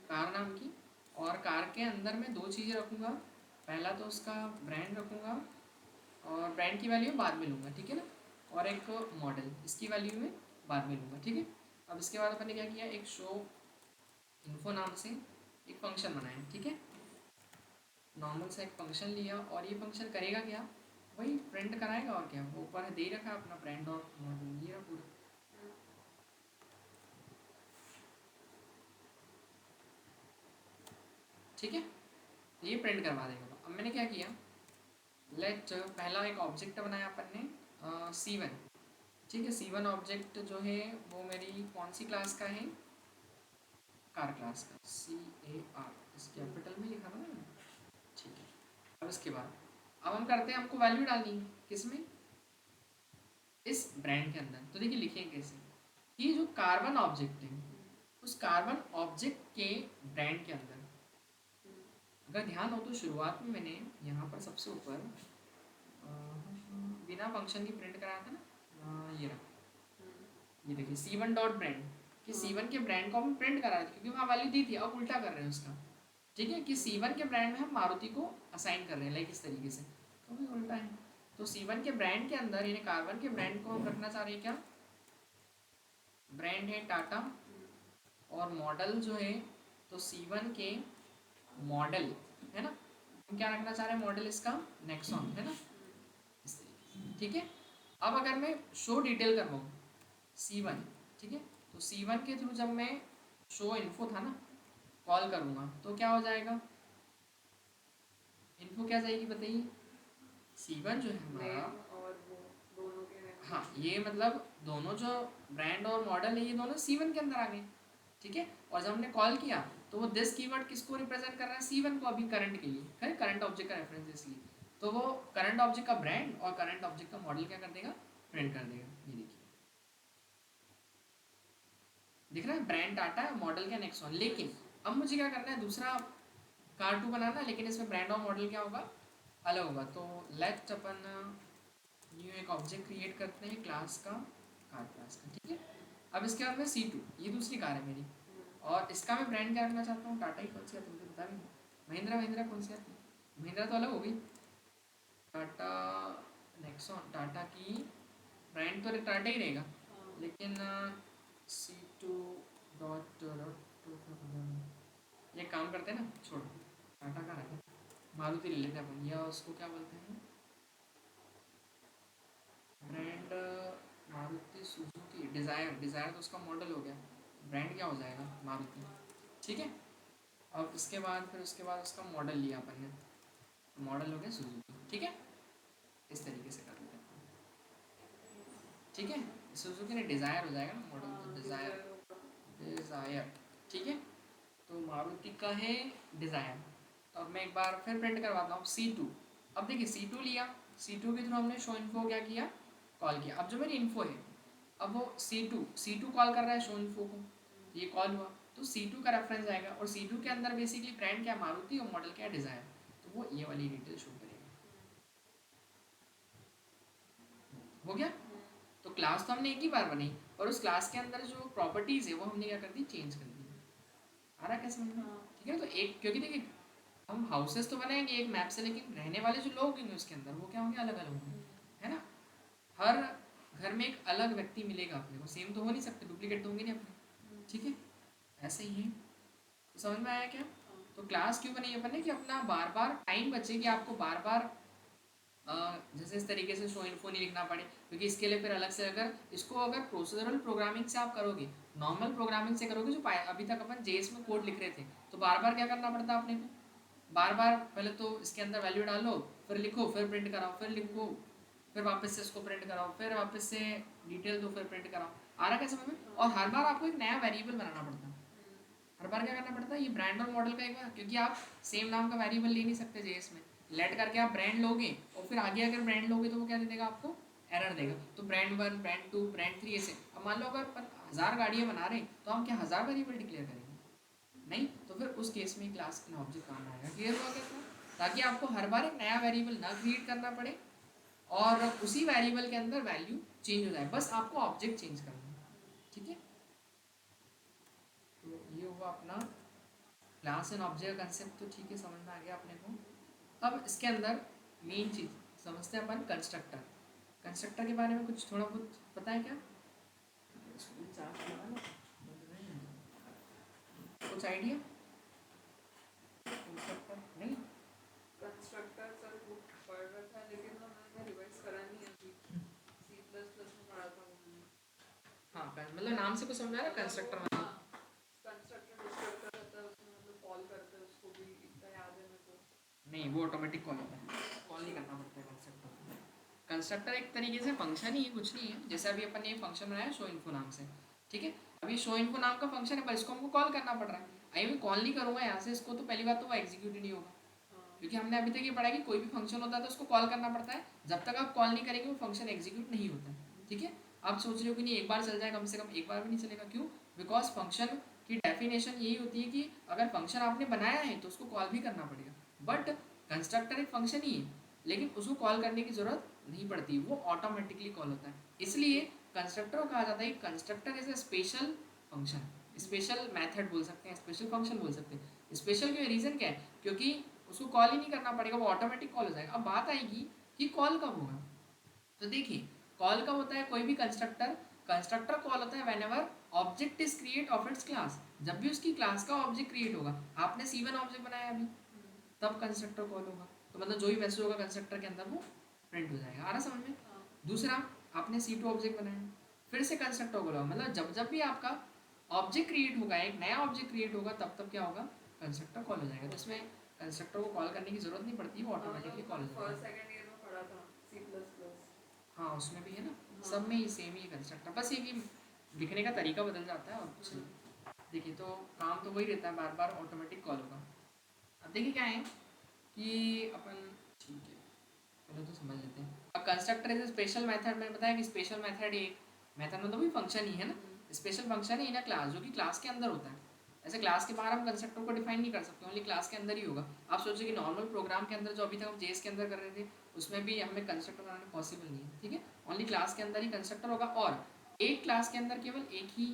कार नाम की, और कार के अंदर मैं दो चीज़ें रखूँगा, पहला तो उसका ब्रांड रखूँगा और ब्रांड की वैल्यू बाद में लूँगा, ठीक है ना, और एक मॉडल, इसकी वैल्यू में बाद में लूँगा, ठीक है। अब इसके बाद अपन ने क्या किया, एक शो इन्फो नाम से एक फंक्शन बनाया, ठीक है। नॉर्मल सा एक फंक्शन लिया और ये फंक्शन करेगा क्या, वही प्रिंट कराएगा और क्या, वो ऊपर दे रखा है अपना ब्रांड और मॉडल, ये रहा पूरा। ठीक है, ये प्रिंट करवा देगा। अब मैंने क्या किया, लेट पहला एक ऑब्जेक्ट बनाया अपन ने C1, ठीक है। C1 ऑब्जेक्ट जो है वो मेरी कौन सी क्लास का है, कार क्लास का, CAR, इस कैपिटल में लिखा था ना, ठीक है। अब इसके बाद अब हम करते हैं, हमको वैल्यू डालनी है किसमें, इस ब्रांड के अंदर। तो देखिए लिखेंगे कैसे, ये जो कार्बन ऑब्जेक्ट है उस कार्बन ऑब्जेक्ट के ब्रांड के अंदर, अगर ध्यान हो तो शुरुआत में मैंने यहाँ पर सबसे ऊपर बिना फंक्शन की प्रिंट कराया था ना, ये रहा, ये देखिए C1 डॉट ब्रांड, कि C1 के ब्रांड को हम प्रिंट करा रहे थे क्योंकि वहाँ वैल्यू दी थी। अब उल्टा कर रहे हैं उसका, ठीक है, कि C1 के ब्रांड में हम मारुति को असाइन कर रहे हैं, लाइक इस तरीके से, तो भी उल्टा है। तो C1 के ब्रांड के अंदर यानी कार्बन के ब्रांड को हम रखना चाह रहे हैं क्या, ब्रांड है टाटा, और मॉडल जो है तो C1 के मॉडल है ना, हम क्या रखना चाह रहे हैं मॉडल इसका, नेक्सॉन है ना, इस तरीके से, ठीक है। अब अगर मैं शो डिटेल करवाऊँ C1, ठीक है, तो C1 के थ्रू जब मैं शो इन्फो था ना कॉल करूँगा तो क्या हो जाएगा, इन्फो क्या जाएगी बताइए, C1 जो है हमारा, नेम और वो दोनों के नेम। हाँ ये मतलब दोनों जो ब्रांड और मॉडल है ये दोनों C1 के अंदर आ गए, ठीक है। और जब हमने कॉल किया तो वो दिस कीवर्ड किसको रिप्रेजेंट कर रहा है, C1 को, अभी करंट के लिए, है करंट ऑब्जेक्ट का रेफरेंस इसलिए, तो वो करंट ऑब्जेक्ट का ब्रांड और करंट ऑब्जेक्ट का मॉडल क्या कर देगा, प्रिंट कर देगा। ये देखिए दिख रहा है, ब्रांड टाटा है, मॉडल क्या नेक्सॉन। लेकिन अब मुझे क्या करना है, दूसरा कार 2 बनाना है, लेकिन इसमें ब्रांड और मॉडल क्या होगा, अलग होगा। तो लेट अपन न्यू एक ऑब्जेक्ट क्रिएट करते हैं क्लास का, कार क्लास का, ठीक है। अब इसके बाद में C2, ये दूसरी कार है मेरी, और इसका मैं ब्रांड क्या रखना चाहता हूँ, टाटा ही, कौन सी आती है मुझे बता भी नहीं, महिंद्रा, महिंद्रा कौन सी आती है, महिंद्रा तो अलग हो गई, टाटा नेक्सॉन, टाटा की ब्रांड तो टाटा ही रहेगा, लेकिन C2 डॉट ये काम करते हैं ना, छोड़ो टाटा का रखें, मारुति ले लेते हैं अपन, या उसको क्या बोलते हैं brand, Maruti Suzuki, desire, desire तो उसका मॉडल हो गया, ब्रांड क्या हो जाएगा, मारुति, ठीक है। अब इसके बाद फिर उसके बाद उसका मॉडल लिया अपन ने, मॉडल हो गया सुजुकी, ठीक है। इस तरीके से कर लेते हैं, ठीक है। सुजुकी ने डिज़ायर हो जाएगा ना मॉडल, तो डिज़ायर, डिज़ायर, ठीक है। तो मारुति का है डिज़ायर। तो अब मैं एक बार फिर प्रिंट करवाता हूँ C2। अब देखिए C2 लिया, C2 के थ्रू हमने शो इन्फो क्या किया, कॉल किया। अब जो मेरी इन्फो है, अब वो C2 कॉल कर रहा है शो इन्फो को, ये कॉल हुआ तो C2 का रेफरेंस आएगा, और C2 के अंदर बेसिकली ब्रांड क्या, मारुति, और मॉडल क्या, डिज़ायर, तो वो ये वाली डिटेल शो करेगा। हो गया। तो क्लास तो हमने एक ही बार बनाई, और उस क्लास के अंदर जो प्रॉपर्टीज़ है वो हमने क्या कर दी, चेंज कर दी। आ रहा कैसे समझ में, ठीक है। तो एक, क्योंकि देखिए हम हाउसेस तो बनाएंगे एक मैप से, लेकिन रहने वाले जो लोग होंगे उसके अंदर वो क्या होंगे, अलग अलग होंगे, है ना। हर घर में एक अलग व्यक्ति मिलेगा अपने को, सेम तो हो नहीं सकते, डुप्लीकेट तो होंगे नहीं अपने, ठीक है। ऐसे ही है, तो समझ में आया क्या। तो क्लास क्यों बनी अपन ने, कि अपना बार बार टाइम बचे, कि आपको बार बार जैसे इस तरीके से शो इन्फो नहीं लिखना पड़े, क्योंकि इसके लिए फिर अलग से अगर इसको अगर प्रोसीजरल प्रोग्रामिंग से आप करोगे, नॉर्मल प्रोग्रामिंग से करोगे, जो अभी तक अपन जेएस में कोड लिख रहे थे, तो बार बार क्या करना पड़ता अपने को, बार बार पहले तो इसके अंदर वैल्यू डालो, फिर लिखो, फिर प्रिंट कराओ, फिर लिखो, फिर वापस से इसको प्रिंट कराओ, फिर वापस से डिटेल दो, फिर प्रिंट कराओ। आ रहा क्या समझ में। और हर बार आपको एक नया वेरिएबल बनाना पड़ता है, हर बार क्या करना पड़ता है, ये ब्रांड और मॉडल का एक बार, क्योंकि आप सेम नाम का वेरिएबल ले नहीं सकते जेएस में, लेट करके आप ब्रांड लोगे और फिर आगे अगर ब्रांड लोगे तो वो क्या दे देगा आपको, एरर देगा। तो ब्रांड 1, ब्रांड 2, ब्रांड 3, ऐसे। अब मान लो अगर अपन 1000 गाड़ियाँ बना रहे हैं तो हम क्या 1000 वेरिएबल डिक्लेयर करेंगे, नहीं। तो फिर उस केस में क्लास का ऑब्जेक्ट काम आएगा, क्लियर हुआ क्या, ताकि आपको हर बार एक नया वेरिएबल ना क्रिएट करना पड़े, और उसी वेरिएबल के अंदर वैल्यू चेंज हो जाए, बस आपको ऑब्जेक्ट चेंज करना है, ठीक है। तो ये हुआ अपना क्लास एंड ऑब्जेक्ट कंसेप्ट, तो ठीक है, समझ में आ गया अपने को। अब इसके अंदर मेन चीज़ समझते हैं अपन, कंस्ट्रक्टर। कंस्ट्रक्टर के बारे में कुछ थोड़ा बहुत पता है क्या? स्कूल चार्ज लगा लो, कुछ आइडिया? कंस्ट्रक्टर नहीं। कंस्ट्रक्टर सर बुक पढ़ रखा है लेकिन ना मैंने रिवाइज करा नहीं है अभी। C++ में पढ़ा था वो मैंने। हाँ मतलब नाम से कुछ समझ आ रहा है कंस्ट्रक्टर मतलब? कंस्ट्रक्टर डिस्ट्रक्टर रहता है उसमें, मतलब कॉल करते हैं उसको भी, इतना याद है मेरे को। नहीं, वो ऑटोमेटिक कॉल होता है, कॉल नहीं करना पड़ता है कंस्ट्रक्टर। कंस्ट्रक्टर एक तरीके से फंक्शन ही है, कुछ नहीं है। जैसे अभी अपन ने फंक्शन बनाया शो इन्फो नाम से, ठीक है। अभी शो इन्फो नाम का फंक्शन है पर इसको हमको कॉल करना पड़ रहा है। आई मैं कॉल नहीं करूँगा यहाँ से इसको, तो पहली बात तो वो एग्जीक्यूट ही नहीं होगा, क्योंकि हमने अभी तक ये पढ़ा कि कोई भी फंक्शन होता है तो उसको कॉल करना पड़ता है। जब तक आप कॉल नहीं करेंगे वो फंक्शन एग्जीक्यूट नहीं होता है, ठीक है। आप सोच रहे हो कि नहीं एक बार चल जाए, कम से कम एक बार भी नहीं चलेगा, क्यों? बिकॉज फंक्शन की डेफिनेशन यही होती है कि अगर फंक्शन आपने बनाया है तो उसको कॉल भी करना पड़ेगा। बट कंस्ट्रक्टर एक फंक्शन ही है, लेकिन उसको कॉल करने की जरूरत नहीं पड़ती, वो ऑटोमेटिकली कॉल होता है। इसलिए कंस्ट्रक्टर को कहा जाता है constructor is a special function, special method बोल सकते हैं, स्पेशल फंक्शन बोल सकते हैं। स्पेशल के रीज़न क्या है? क्योंकि उसको कॉल ही नहीं करना पड़ेगा, वो ऑटोमेटिक कॉल हो जाएगा। अब बात आएगी कि कॉल कब होगा, तो देखिए कॉल कब होता है कोई भी कंस्ट्रक्टर, कंस्ट्रक्टर कॉल होता है whenever object is create of its class, जब भी उसकी क्लास का ऑब्जेक्ट क्रिएट होगा। आपने C1 ऑब्जेक्ट बनाया अभी, तब कंस्ट्रक्टर कॉल होगा, तो मतलब जो भी मैसेज होगा कंस्ट्रक्टर के अंदर वो प्रिंट हो जाएगा। आ रहा समझ में? दूसरा, आपने C2 ऑब्जेक्ट बनाया, फिर से कंस्ट्रक्टर कॉल होगा, मतलब जब जब भी आपका ऑब्जेक्ट क्रिएट होगा, एक नया ऑब्जेक्ट क्रिएट होगा, तब तब क्या होगा? कंस्ट्रक्टर कॉल हो जाएगा। तो इसमें कंस्ट्रक्टर को कॉल करने की जरूरत नहीं पड़ती, वो ऑटोमेटिकली कॉल हो जाएगा। फर्स्ट सेकंड ईयर में पढ़ा था C++। हाँ उसमें भी है ना, सब में ही सेम ही कंस्ट्रक्टर, बस ये कि लिखने का तरीका बदल जाता है और कुछ नहीं। देखिए तो काम तो वही रहता है, बार बार ऑटोमेटिक कॉल होगा। अब देखिए क्या है कि अपन, ठीक है पहले तो समझ लेते हैं। अब कंस्ट्रक्टर इज स्पेशल मेथड, मैंने बताया कि स्पेशल मेथड एक मेथड मतलब भी फंक्शन ही है ना, स्पेशल फंक्शन है इन अ क्लास, जो कि क्लास के अंदर होता है। ऐसे क्लास के बाहर हम कंस्ट्रक्टर को डिफाइन नहीं कर सकते, ओनली क्लास के अंदर ही होगा। आप सोचिए कि नॉर्मल प्रोग्राम के अंदर जो अभी तक हम जेएस के अंदर कर रहे थे, उसमें भी हमें कंस्ट्रक्टर बनाना पॉसिबल नहीं है, ठीक है। ओनली क्लास के अंदर ही कंस्ट्रक्टर होगा, और एक क्लास के अंदर केवल एक ही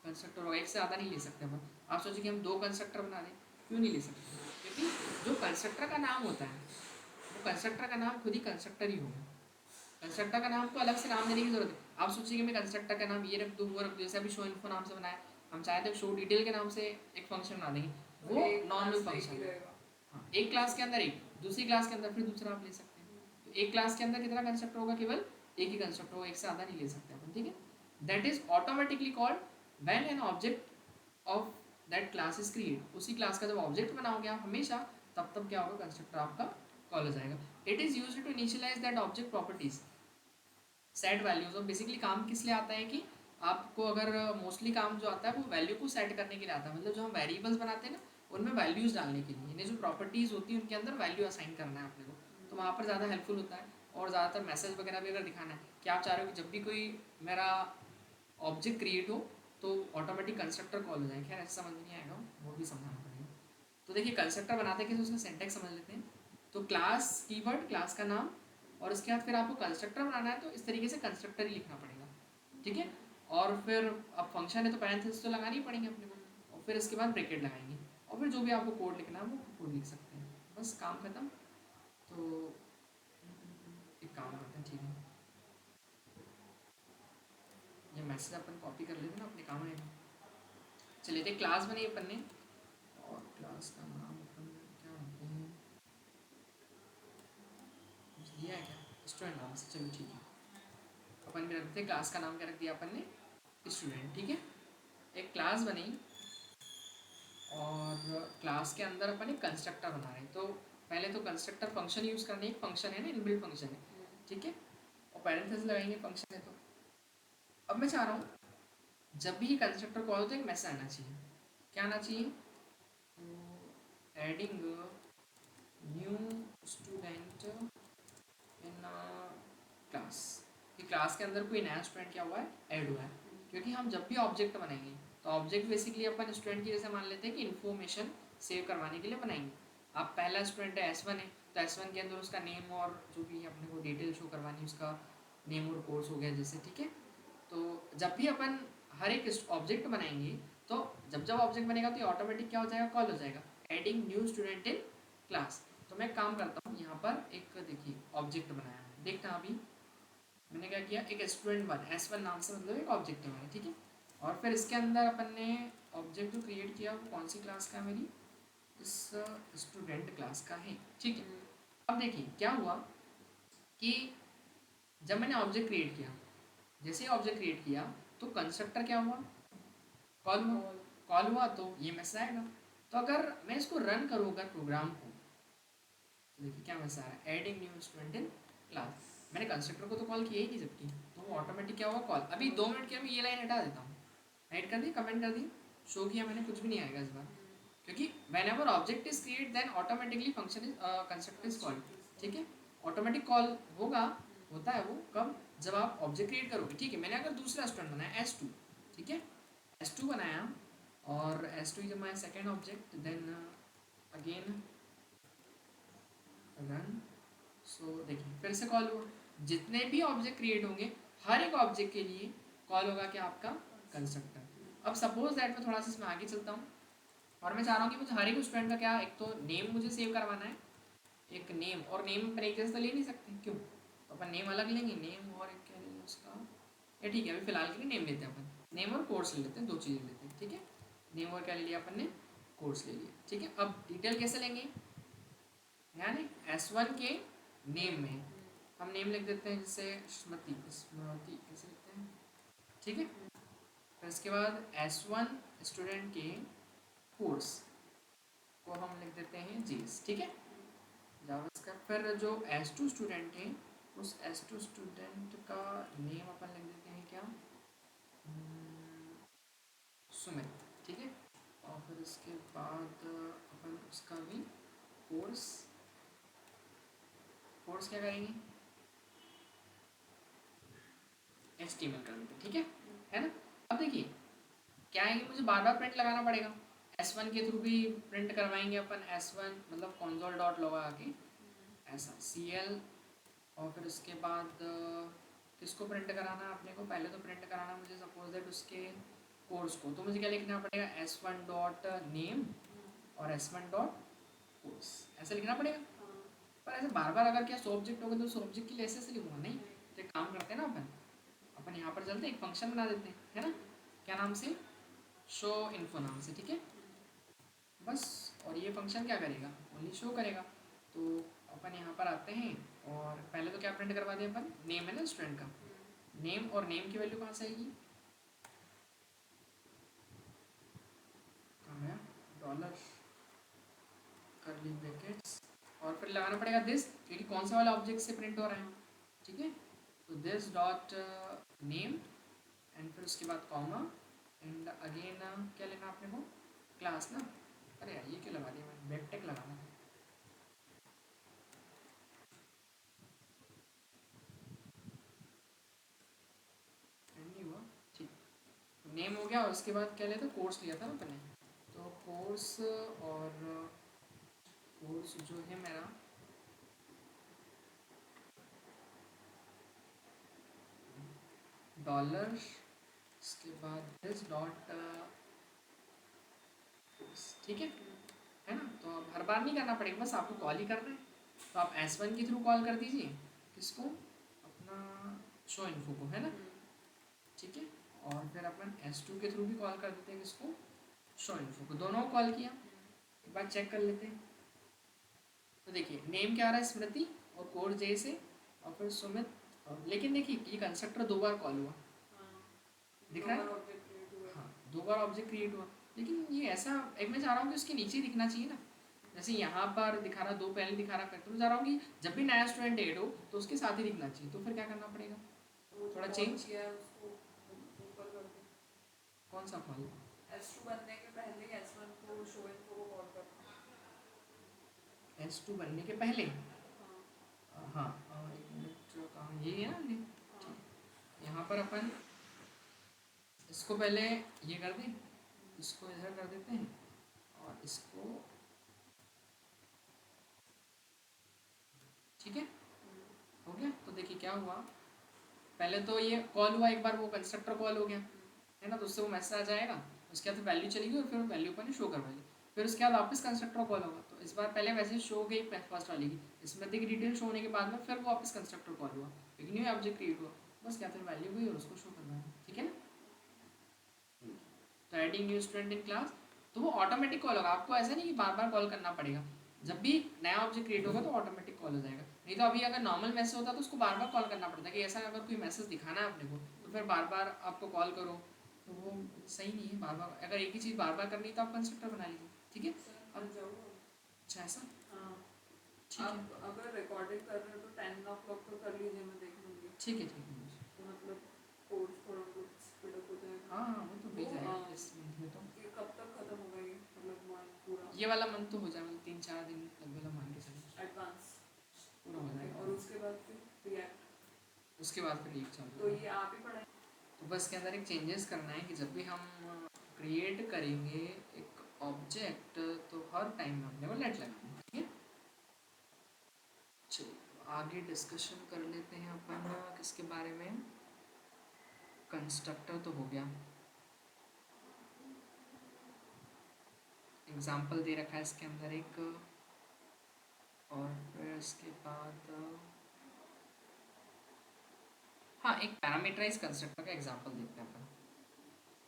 कंस्ट्रक्टर होगा, एक से ज़्यादा नहीं ले सकते अपन। आप सोचिए कि हम दो कंस्ट्रक्टर बना दें, क्यों नहीं ले सकते? क्योंकि जो कंस्ट्रक्टर का नाम होता है वो कंस्ट्रक्टर का नाम खुद ही कंस्ट्रक्टर ही होगा। कंस्ट्रक्टर का नाम को अलग से नाम देने की जरूरत है। आप सोचिए कि मैं कंस्ट्रक्टर का नाम ये रख दूँ वो रख दूँ, जैसे अभी शो इन्फो नाम से बनाया, हम चाहे तो शो डिटेल के नाम से एक फंक्शन बना देंगे, वो नॉर्मल फंक्शन है। हाँ एक क्लास के अंदर एक, दूसरी क्लास के अंदर फिर दूसरा आप ले सकते हैं। तो एक क्लास के अंदर कितना कंस्ट्रक्टर होगा? केवल एक ही कंस्ट्रक्टर होगा, एक से ज़्यादा नहीं ले सकते अपन, ठीक है। That is automatically called when an object of that class is create. उसी क्लास का जब ऑब्जेक्ट बनाओगे आप हमेशा, तब तब क्या होगा? कंस्ट्रक्टर आपका कॉल हो जाएगा। It is used to initialize that object properties, set values. और बेसिकली काम किस लिए आता है कि आपको अगर मोस्टली काम जो आता है वो वैल्यू को सेट करने के लिए आता है, मतलब जो हम वेरिएबल्स बनाते हैं ना उनमें वैल्यूज डालने के लिए, यानी जो प्रॉपर्टीज होती है उनके अंदर वैल्यू असाइन करना है अपने को, तो वहाँ पर ज़्यादा हेल्पफुल होता है। और ज़्यादातर मैसेज वगैरह भी अगर दिखाना है कि आप चाह रहे हो कि जब भी कोई मेरा ऑब्जेक्ट क्रिएट हो तो ऑटोमेटिक कंस्ट्रक्टर कॉल हो जाए, खैर ऐसा समझ नहीं आएगा, वो भी समझाना पड़ेगा। तो देखिए कंस्ट्रक्टर बनाते कैसे, उसका सिंटैक्स समझ लेते हैं। तो क्लास कीवर्ड, क्लास का नाम, और उसके बाद फिर आपको कंस्ट्रक्टर बनाना है तो इस तरीके से कंस्ट्रक्टर ही लिखना पड़ेगा, ठीक है। और फिर अब फंक्शन है तो पैरेंथेसिस तो लगानी ही पड़ेंगे अपने को, और फिर इसके बाद ब्रैकेट लगाएंगे, और फिर जो भी आपको कोड लिखना है वो कोड लिख सकते हैं, बस काम खत्म। तो एक काम करते हैं, ठीक है, ये मैसेज अपन कॉपी कर लेते हैं ना, अपने काम आएगा। चलिए तो क्लास बनाई अपन ने, और क्लास का नाम अपन क्या रखते हैं, कुछ दिया है क्या? स्टूडेंट नाम से, चलो ठीक है, अपन भी रखते हैं क्लास का नाम क्या रख दिया अपन ने? स्टूडेंट, ठीक है। एक क्लास बनी और क्लास के अंदर अपन एक कंस्ट्रक्टर बना रहे हैं, तो पहले तो कंस्ट्रक्टर फंक्शन यूज़ करने, एक फंक्शन है ना, इनबिल्ट फंक्शन है, ठीक है, और पैरेंथेसिस लगाएंगे फंक्शन है। तो अब मैं चाह रहा हूँ जब भी कंस्ट्रक्टर कॉल हो तो एक मैसेज आना चाहिए, क्या आना चाहिए? Adding new student in class, कि क्लास के अंदर कोई नया स्टूडेंट क्या हुआ है? ऐड हुआ है। क्योंकि हम जब भी ऑब्जेक्ट बनाएंगे तो ऑब्जेक्ट बेसिकली अपन स्टूडेंट की जैसे मान लेते हैं कि इन्फॉर्मेशन सेव करवाने के लिए बनाएंगे। आप पहला स्टूडेंट है S1 है, तो S1 के अंदर उसका नेम और जो भी अपने को डिटेल शो करवानी, उसका नेम और कोर्स हो गया जैसे, ठीक है। तो जब भी अपन हर एक ऑब्जेक्ट बनाएंगे तो जब जब ऑब्जेक्ट बनेगा तो ये ऑटोमेटिक क्या हो जाएगा? कॉल हो जाएगा, adding new student in class. तो मैं काम करता हूँ यहाँ पर, एक देखिए ऑब्जेक्ट बनाया है, देखना अभी मैंने क्या किया, एक स्टूडेंट 1 S1 नाम से मतलब एक ऑब्जेक्ट है मेरा, ठीक है। और फिर इसके अंदर अपन ने ऑब्जेक्ट जो क्रिएट किया वो कौन सी क्लास का है मेरी, इस स्टूडेंट क्लास का है, ठीक है। अब देखिए क्या हुआ कि जब मैंने ऑब्जेक्ट क्रिएट किया, जैसे ही ऑब्जेक्ट क्रिएट किया तो कंस्ट्रक्टर क्या हुआ, कॉल हुआ। कॉल हुआ तो ये मैसेज आएगा। तो अगर मैं इसको रन करूँ अगर प्रोग्राम को, तो देखिए क्या मैसेज आ रहा है, adding new student in class. मैंने कंस्ट्रक्टर को तो कॉल किया ही नहीं जबकि, तो वो ऑटोमेटिक क्या हुआ कॉल। अभी 2 मिनट के मैं ये लाइन हटा देता हूँ, ऐड कर दी, कमेंट कर दी, शो किया मैंने, कुछ भी नहीं आएगा इस बार, क्योंकि whenever object is create then automatically function is constructor is called, ठीक है। ऑटोमेटिक कॉल होगा, होता है वो कब, जब आप ऑब्जेक्ट क्रिएट करोगे, ठीक है। मैंने अगर दूसरा स्टूडेंट बनाया S2, ठीक है, S2 बनाया और S2 is my second object, then again run. So देखिए फिर से कॉल हुआ, जितने भी ऑब्जेक्ट क्रिएट होंगे हर एक ऑब्जेक्ट के लिए कॉल होगा क्या आपका कंस्ट्रक्टर। अब सपोज दैट मैं थोड़ा सा इसमें आगे चलता हूँ और मैं चाह रहा हूँ कि मुझे हर एक स्टूडेंट का क्या, एक तो नेम मुझे सेव करवाना है, एक नेम, और नेम अपन एक जैसा ले नहीं सकते, क्यों, तो अपन नेम अलग लेंगे, नेम और एक क्या लेंगे उसका, या ठीक है अभी फिलहाल के लिए नेम लेते हैं अपन, नेम और कोर्स ले लेते हैं, 2 चीज़ें लेते हैं, ठीक है। नेम और क्या ले लिया अपन ने, कोर्स ले लिया, ठीक है। अब डिटेल कैसे लेंगे, यानी S1 के नेम में हम नेम लिख देते हैं, जैसे स्मृति, स्मृति कैसे लिखते हैं, ठीक है। फिर इसके बाद S1 स्टूडेंट के कोर्स को हम लिख देते हैं जीस, ठीक है, जावास्क्रिप्ट। फिर जो S2 स्टूडेंट है उस S2 स्टूडेंट का नेम अपन लिख देते हैं क्या, सुमित, ठीक है। और फिर इसके बाद अपन उसका भी कोर्स, कोर्स क्या करेंगे, HTML कर देते हैं, ठीक है ना। अब देखिए क्या है कि मुझे बार बार प्रिंट लगाना पड़ेगा, S1 के थ्रू भी प्रिंट करवाएंगे अपन, S1 मतलब console डॉट लगा के ऐसा CL, और फिर उसके बाद किसको प्रिंट कराना है अपने को, पहले तो प्रिंट कराना मुझे सपोज दैट उसके कोर्स को, तो मुझे क्या लिखना पड़ेगा, S1 डॉट नेम और S1 डॉट कोर्स, ऐसे लिखना पड़ेगा। पर ऐसे बार बार अगर क्या 100 ऑब्जेक्ट होगा तो 100 ऑब्जेक्ट के लिए ऐसे लिखूंगा नहीं, तो एक काम करते हैं ना अपन यहाँ पर चलते एक फंक्शन बना देते हैं, है ना, क्या नाम से, शो इन्फो नाम से, ठीक है बस। और ये फंक्शन क्या करेगा, ओनली शो करेगा। तो अपन यहाँ पर आते हैं और पहले तो क्या प्रिंट करवा दें अपन, नेम है ना स्टूडेंट का, नेम, और नेम की वैल्यू कहाँ से आएगी, कहाँ गया, डॉलर कर्ली ब्रैकेट्स, और फिर लगाना पड़ेगा दिस, क्योंकि कौन सा वाला ऑब्जेक्ट से प्रिंट हो रहा है, ठीक है। तो दिस डॉट नेम एंड फिर उसके बाद कॉमा एंड अगेन क्या लेना आपने को, क्लास ना, अरे यार ये क्यों लगा दिया मैंने, वेबटेक लगाना था, नहीं हुआ, ठीक। नेम हो गया और उसके बाद क्या लेता, कोर्स लिया था ना अपने, तो कोर्स, और कोर्स जो है मेरा डॉलर, इसके बाद दिस डॉट, ठीक है ना। तो अब हर बार नहीं करना पड़ेगा, बस आपको कॉल ही करना है। तो आप S1 के थ्रू कॉल कर दीजिए, किसको, अपना शो इन्फो को, है ना, ठीक है। और फिर अपन S2 के थ्रू भी कॉल कर देते हैं, किसको, शो इन्फो को, दोनों को कॉल किया। एक बार चेक कर लेते हैं, तो देखिए नेम क्या आ रहा है, स्मृति, और कोर्स जे से, और फिर सुमित, और लेकिन देखिए ये कंस्ट्रक्टर 2 बार कॉल हुआ, दिख रहा है, हाँ 2 बार ऑब्जेक्ट क्रिएट हुआ, लेकिन ये ऐसा, एक मैं चाह रहा हूँ कि उसके नीचे दिखना चाहिए ना, जैसे यहाँ पर दिखा रहा 2 पहले दिखा रहा, तो मैं चाह रहा हूँ कि जब भी नया स्टूडेंट ऐड हो तो उसके साथ ही दिखना चाहिए, तो फिर क्या करना पड़ेगा, थोड़ा चेंज, कौन सा कॉल, S2 बनने के पहले S1 को शो इन्फो को कॉल करना, S2 बनने के पहले, हाँ हाँ 1 मिनट कहाँ, ये है ना, हाँ यहाँ पर अपन इसको पहले ये कर दें, इसको इधर कर देते हैं और इसको, ठीक है हो गया। तो देखिए क्या हुआ, पहले तो ये कॉल हुआ एक बार, वो कंस्ट्रक्टर कॉल हो गया, है ना, तो उससे वो मैसेज आ जाएगा, उसके बाद वैल्यू चलेगी और फिर वैल्यू पर शो करवाएगी, फिर उसके बाद वापस कंस्ट्रक्टर कॉल होगा। तो इस बार पहले वैसे शो हो गई फर्स्ट वाली की, इसमें देखिए डिटेल शो होने के बाद में फिर वो वापस कंस्ट्रक्टर कॉल हुआ, एक न्यू ऑब्जेक्ट क्रिएट हुआ, बस क्या फिर वैल्यू गई और उसको शो करना है, ठीक है ना। तो adding new student in class, तो वो ऑटोमेटिक कॉल होगा, आपको ऐसा नहीं कि बार बार कॉल करना पड़ेगा। जब भी नया ऑब्जेक्ट क्रिएट होगा तो ऑटोमेटिक कॉल हो जाएगा। नहीं तो अभी अगर नॉर्मल मैसेज होता तो उसको बार बार कॉल करना पड़ता है, कि ऐसा अगर कोई मैसेज दिखाना है अपने को तो फिर बार बार आपको कॉल करो, तो वो सही नहीं है। बार बार अगर एक ही चीज़ बार बार करनी है तो आप कंस्ट्रक्टर बना लीजिए, ठीक है। सर मैं जाऊँ? अच्छा ऐसा, हाँ, ठीक है आप अगर रिकॉर्डिंग कर रहे हो तो 10 o'clock तो कर लीजिए, मैं देख लूँगी। ठीक है ठीक है। तो मतलब कोर्स थोड़ा बहुत स्पीड अप हो जाएगा। हाँ हाँ वो तो हो ही वो, जाएगा इस मंथ में। तो ये कब तक खत्म होगा ये, मतलब month पूरा ये वाला मंथ तो हो जाएगा, मतलब 3-4 दिन लगभग वाला मान के चलो एडवांस? पूरा हो जाएगा। और उसके बाद फिर रिएक्ट, उसके बाद फिर एक चालू तो होगा। ये आप ही पढ़ाएं? तो बस के अंदर एक चेंजेस करना है कि जब भी हम क्रिएट करेंगे एक ऑब्जेक्ट तो हर टाइम में अपने को लेट लगाना है, ठीक है। चलिए आगे डिस्कशन कर लेते हैं अपन किसके बारे में। कंस्ट्रक्टर तो हो गया, एग्जाम्पल दे रखा है इसके अंदर एक, और फिर इसके बाद हाँ एक पैरामीटराइज कंस्ट्रक्टर का एग्जांपल देखते हैं अपन,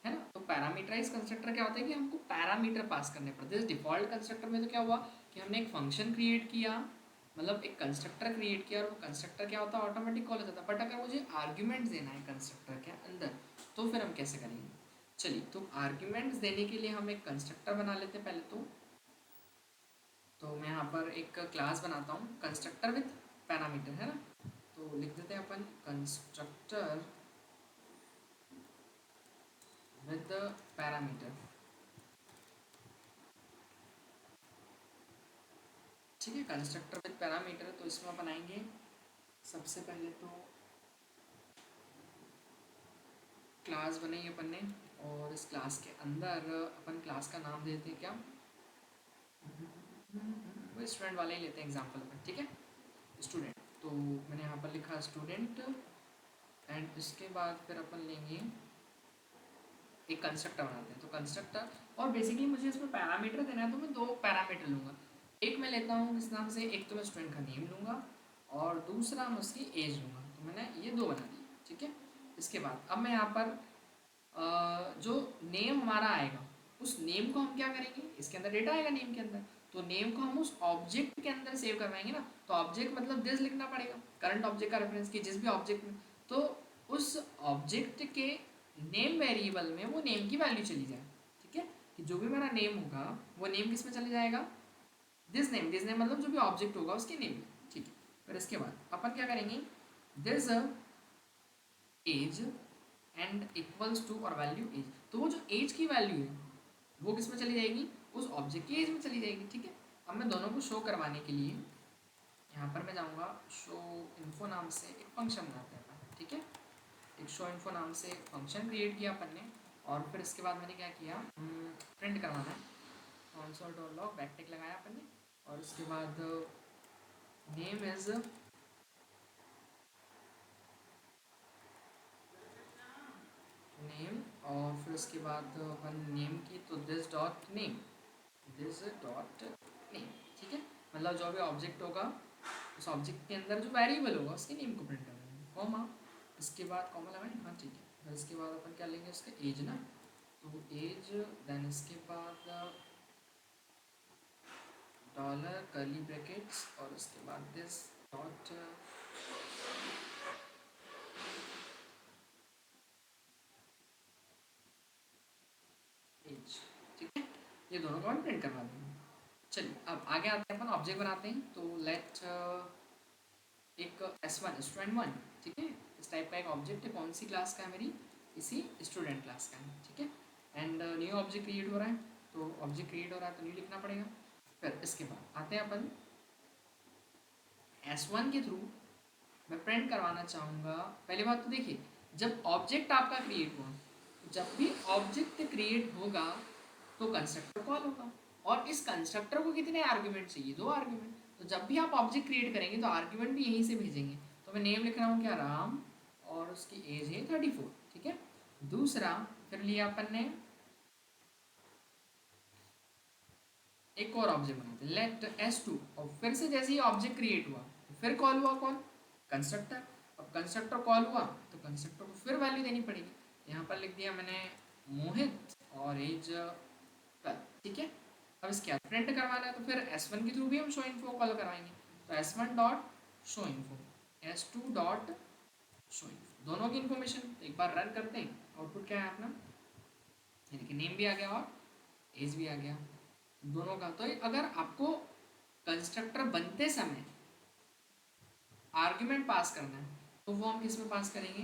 है ना। तो पैरामीटराइज कंस्ट्रक्टर क्या होता है कि हमको पैरामीटर पास करने पड़ते हैं। डिफॉल्ट कंस्ट्रक्टर में तो क्या हुआ कि हमने एक फंक्शन क्रिएट किया, मतलब एक कंस्ट्रक्टर क्रिएट किया, और वो कंस्ट्रक्टर क्या होता है ऑटोमेटिक कॉल हो जाता है। बट अगर मुझे आर्ग्यूमेंट्स देना है कंस्ट्रक्टर के अंदर तो फिर हम कैसे करेंगे। चलिए तो आर्ग्यूमेंट्स देने के लिए हम एक कंस्ट्रक्टर बना लेते हैं पहले तो मैं यहाँ पर एक क्लास बनाता हूँ कंस्ट्रक्टर विथ पैरामीटर, है ना। तो लिख देते हैं अपन कंस्ट्रक्टर विद पैरामीटर, ठीक है। कंस्ट्रक्टर विद पैरामीटर, तो इसमें अपन आएंगे सबसे पहले तो क्लास बनाई अपन ने, और इस क्लास के अंदर अपन क्लास का नाम देते हैं क्या, वो स्टूडेंट वाला ही लेते हैं एग्जाम्पल पर, ठीक है स्टूडेंट। तो मैंने यहाँ पर लिखा स्टूडेंट, एंड इसके बाद फिर अपन लेंगे एक कंस्ट्रक्टर बनाते हैं। तो कंस्ट्रक्टर, और बेसिकली मुझे इसमें पैरामीटर देना है तो मैं 2 पैरामीटर लूँगा। एक मैं लेता हूँ इस नाम से, एक तो मैं स्टूडेंट का नेम लूँगा और दूसरा मैं उसकी एज लूँगा। तो मैंने ये 2 बना दिए, ठीक है। इसके बाद अब मैं यहाँ पर जो नेम हमारा आएगा उस नेम को हम क्या करेंगे, इसके अंदर डेटा आएगा नेम के अंदर, तो नेम को हम उस ऑब्जेक्ट के अंदर सेव करवाएंगे ना। तो ऑब्जेक्ट मतलब दिस लिखना पड़ेगा, करंट ऑब्जेक्ट का रेफरेंस की जिस भी ऑब्जेक्ट में, तो उस ऑब्जेक्ट के नेम वेरिएबल में वो नेम की वैल्यू चली जाए, ठीक है। कि जो भी मेरा नेम होगा वो नेम किस में चले जाएगा, दिस नेम मतलब जो भी ऑब्जेक्ट होगा उसके नेम में, ठीक है। फिर इसके बाद अपन क्या करेंगे, this age and equals to और वैल्यू एज, तो वो जो एज की वैल्यू है वो किस में चली जाएगी, उस ऑब्जेक्ट की एज में चली जाएगी, ठीक है। अब मैं दोनों को शो करवाने के लिए यहाँ पर मैं जाऊँगा शो इन्फो नाम से एक फंक्शन बनाते हैं अपन, ठीक है। एक शो इन्फो नाम से एक फंक्शन क्रिएट किया अपन ने, और फिर इसके बाद मैंने क्या किया, प्रिंट करवाना है, console.log बैकटिक लगाया अपन ने, और उसके बाद नेम इज नेम, और फिर उसके बाद अपन नेम की तो दिस डॉट नेम, ठीक है। मतलब जो भी ऑब्जेक्ट होगा उस ऑब्जेक्ट के अंदर जो वेरिएबल होगा उसके नेम को प्रिंट करना है, कॉमा, इसके बाद कॉमा लगाएं, हाँ ठीक है। फिर इसके बाद अपन क्या लेंगे, उसका एज ना, तो एज, देन इसके बाद डॉलर कर्ली ब्रैकेट्स, और उसके बाद दिस डॉट एज, ठीक है। ये दोनों को हम प्रिंट करवा देंगे। चलिए अब आगे आते हैं, अपन ऑब्जेक्ट बनाते हैं। तो लेट एक S1 स्टूडेंट 1, ठीक है, इस टाइप का एक ऑब्जेक्ट है। कौन सी क्लास का है मेरी, इसी स्टूडेंट क्लास का है, ठीक है। एंड न्यू ऑब्जेक्ट क्रिएट हो रहा है, तो ऑब्जेक्ट क्रिएट हो रहा है तो न्यू लिखना पड़ेगा। फिर इसके बाद आते हैं अपन S1 के थ्रू मैं प्रिंट करवाना चाहूँगा। पहली बात तो देखिए, जब ऑब्जेक्ट आपका क्रिएट हुआ, जब भी ऑब्जेक्ट क्रिएट होगा तो कंस्ट्रक्टर कॉल होगा, और इस कंस्ट्रक्टर को कितने आर्ग्यूमेंट चाहिए, 2 आर्ग्यूमेंट। तो जब भी आप ऑब्जेक्ट क्रिएट करेंगे तो आर्ग्यूमेंट भी यहीं से भेजेंगे। तो मैं नेम लिख रहा हूँ क्या, राम, और उसकी एज है 34, ठीक है। दूसरा फिर लिया अपन ने एक और ऑब्जेक्ट बनाते हैं, लेट S2, और फिर से जैसे ही ऑब्जेक्ट क्रिएट हुआ तो फिर कॉल हुआ कौन, कंस्ट्रक्टर। अब कंस्ट्रक्टर कॉल हुआ तो कंस्ट्रक्टर को फिर वैल्यू देनी पड़ेगी। यहाँ पर लिख दिया मैंने मोहित और एज 12, ठीक है। अब इसके बाद प्रिंट करवाना है तो फिर S1 के थ्रू भी हम शो इन्फो कॉल कराएंगे। तो S1 dot show info, S2 dot show info, दोनों की इन्फॉर्मेशन एक बार रन करते हैं। आउटपुट क्या है अपना, यानी कि नेम भी आ गया और एज भी आ गया दोनों का। तो अगर आपको कंस्ट्रक्टर बनते समय आर्ग्यूमेंट पास करना है तो वो हम किस में पास करेंगे,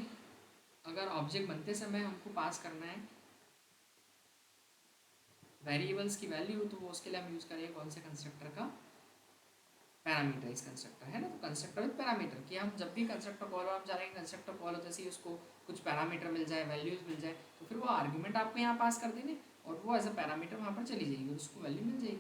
अगर ऑब्जेक्ट बनते समय हमको पास करना है वेरिएबल्स की वैल्यू तो वो उसके लिए हम यूज़ करेंगे कौन से कंस्ट्रक्टर का, पैरामीटराइज कंस्ट्रक्टर है ना। तो कंस्ट्रक्टर विद पैरामीटर कि हम जब भी कंस्ट्रक्टर कॉल हो हम चाहेंगे कंस्ट्रक्टर कॉल हो जैसे ही उसको कुछ पैरामीटर मिल जाए, वैल्यूज मिल जाए, तो फिर वो आर्ग्यूमेंट आपको यहाँ पास कर देंगे और वो एज अ पैरामीटर वहाँ पर चली जाएगी और उसको वैल्यू मिल जाएगी।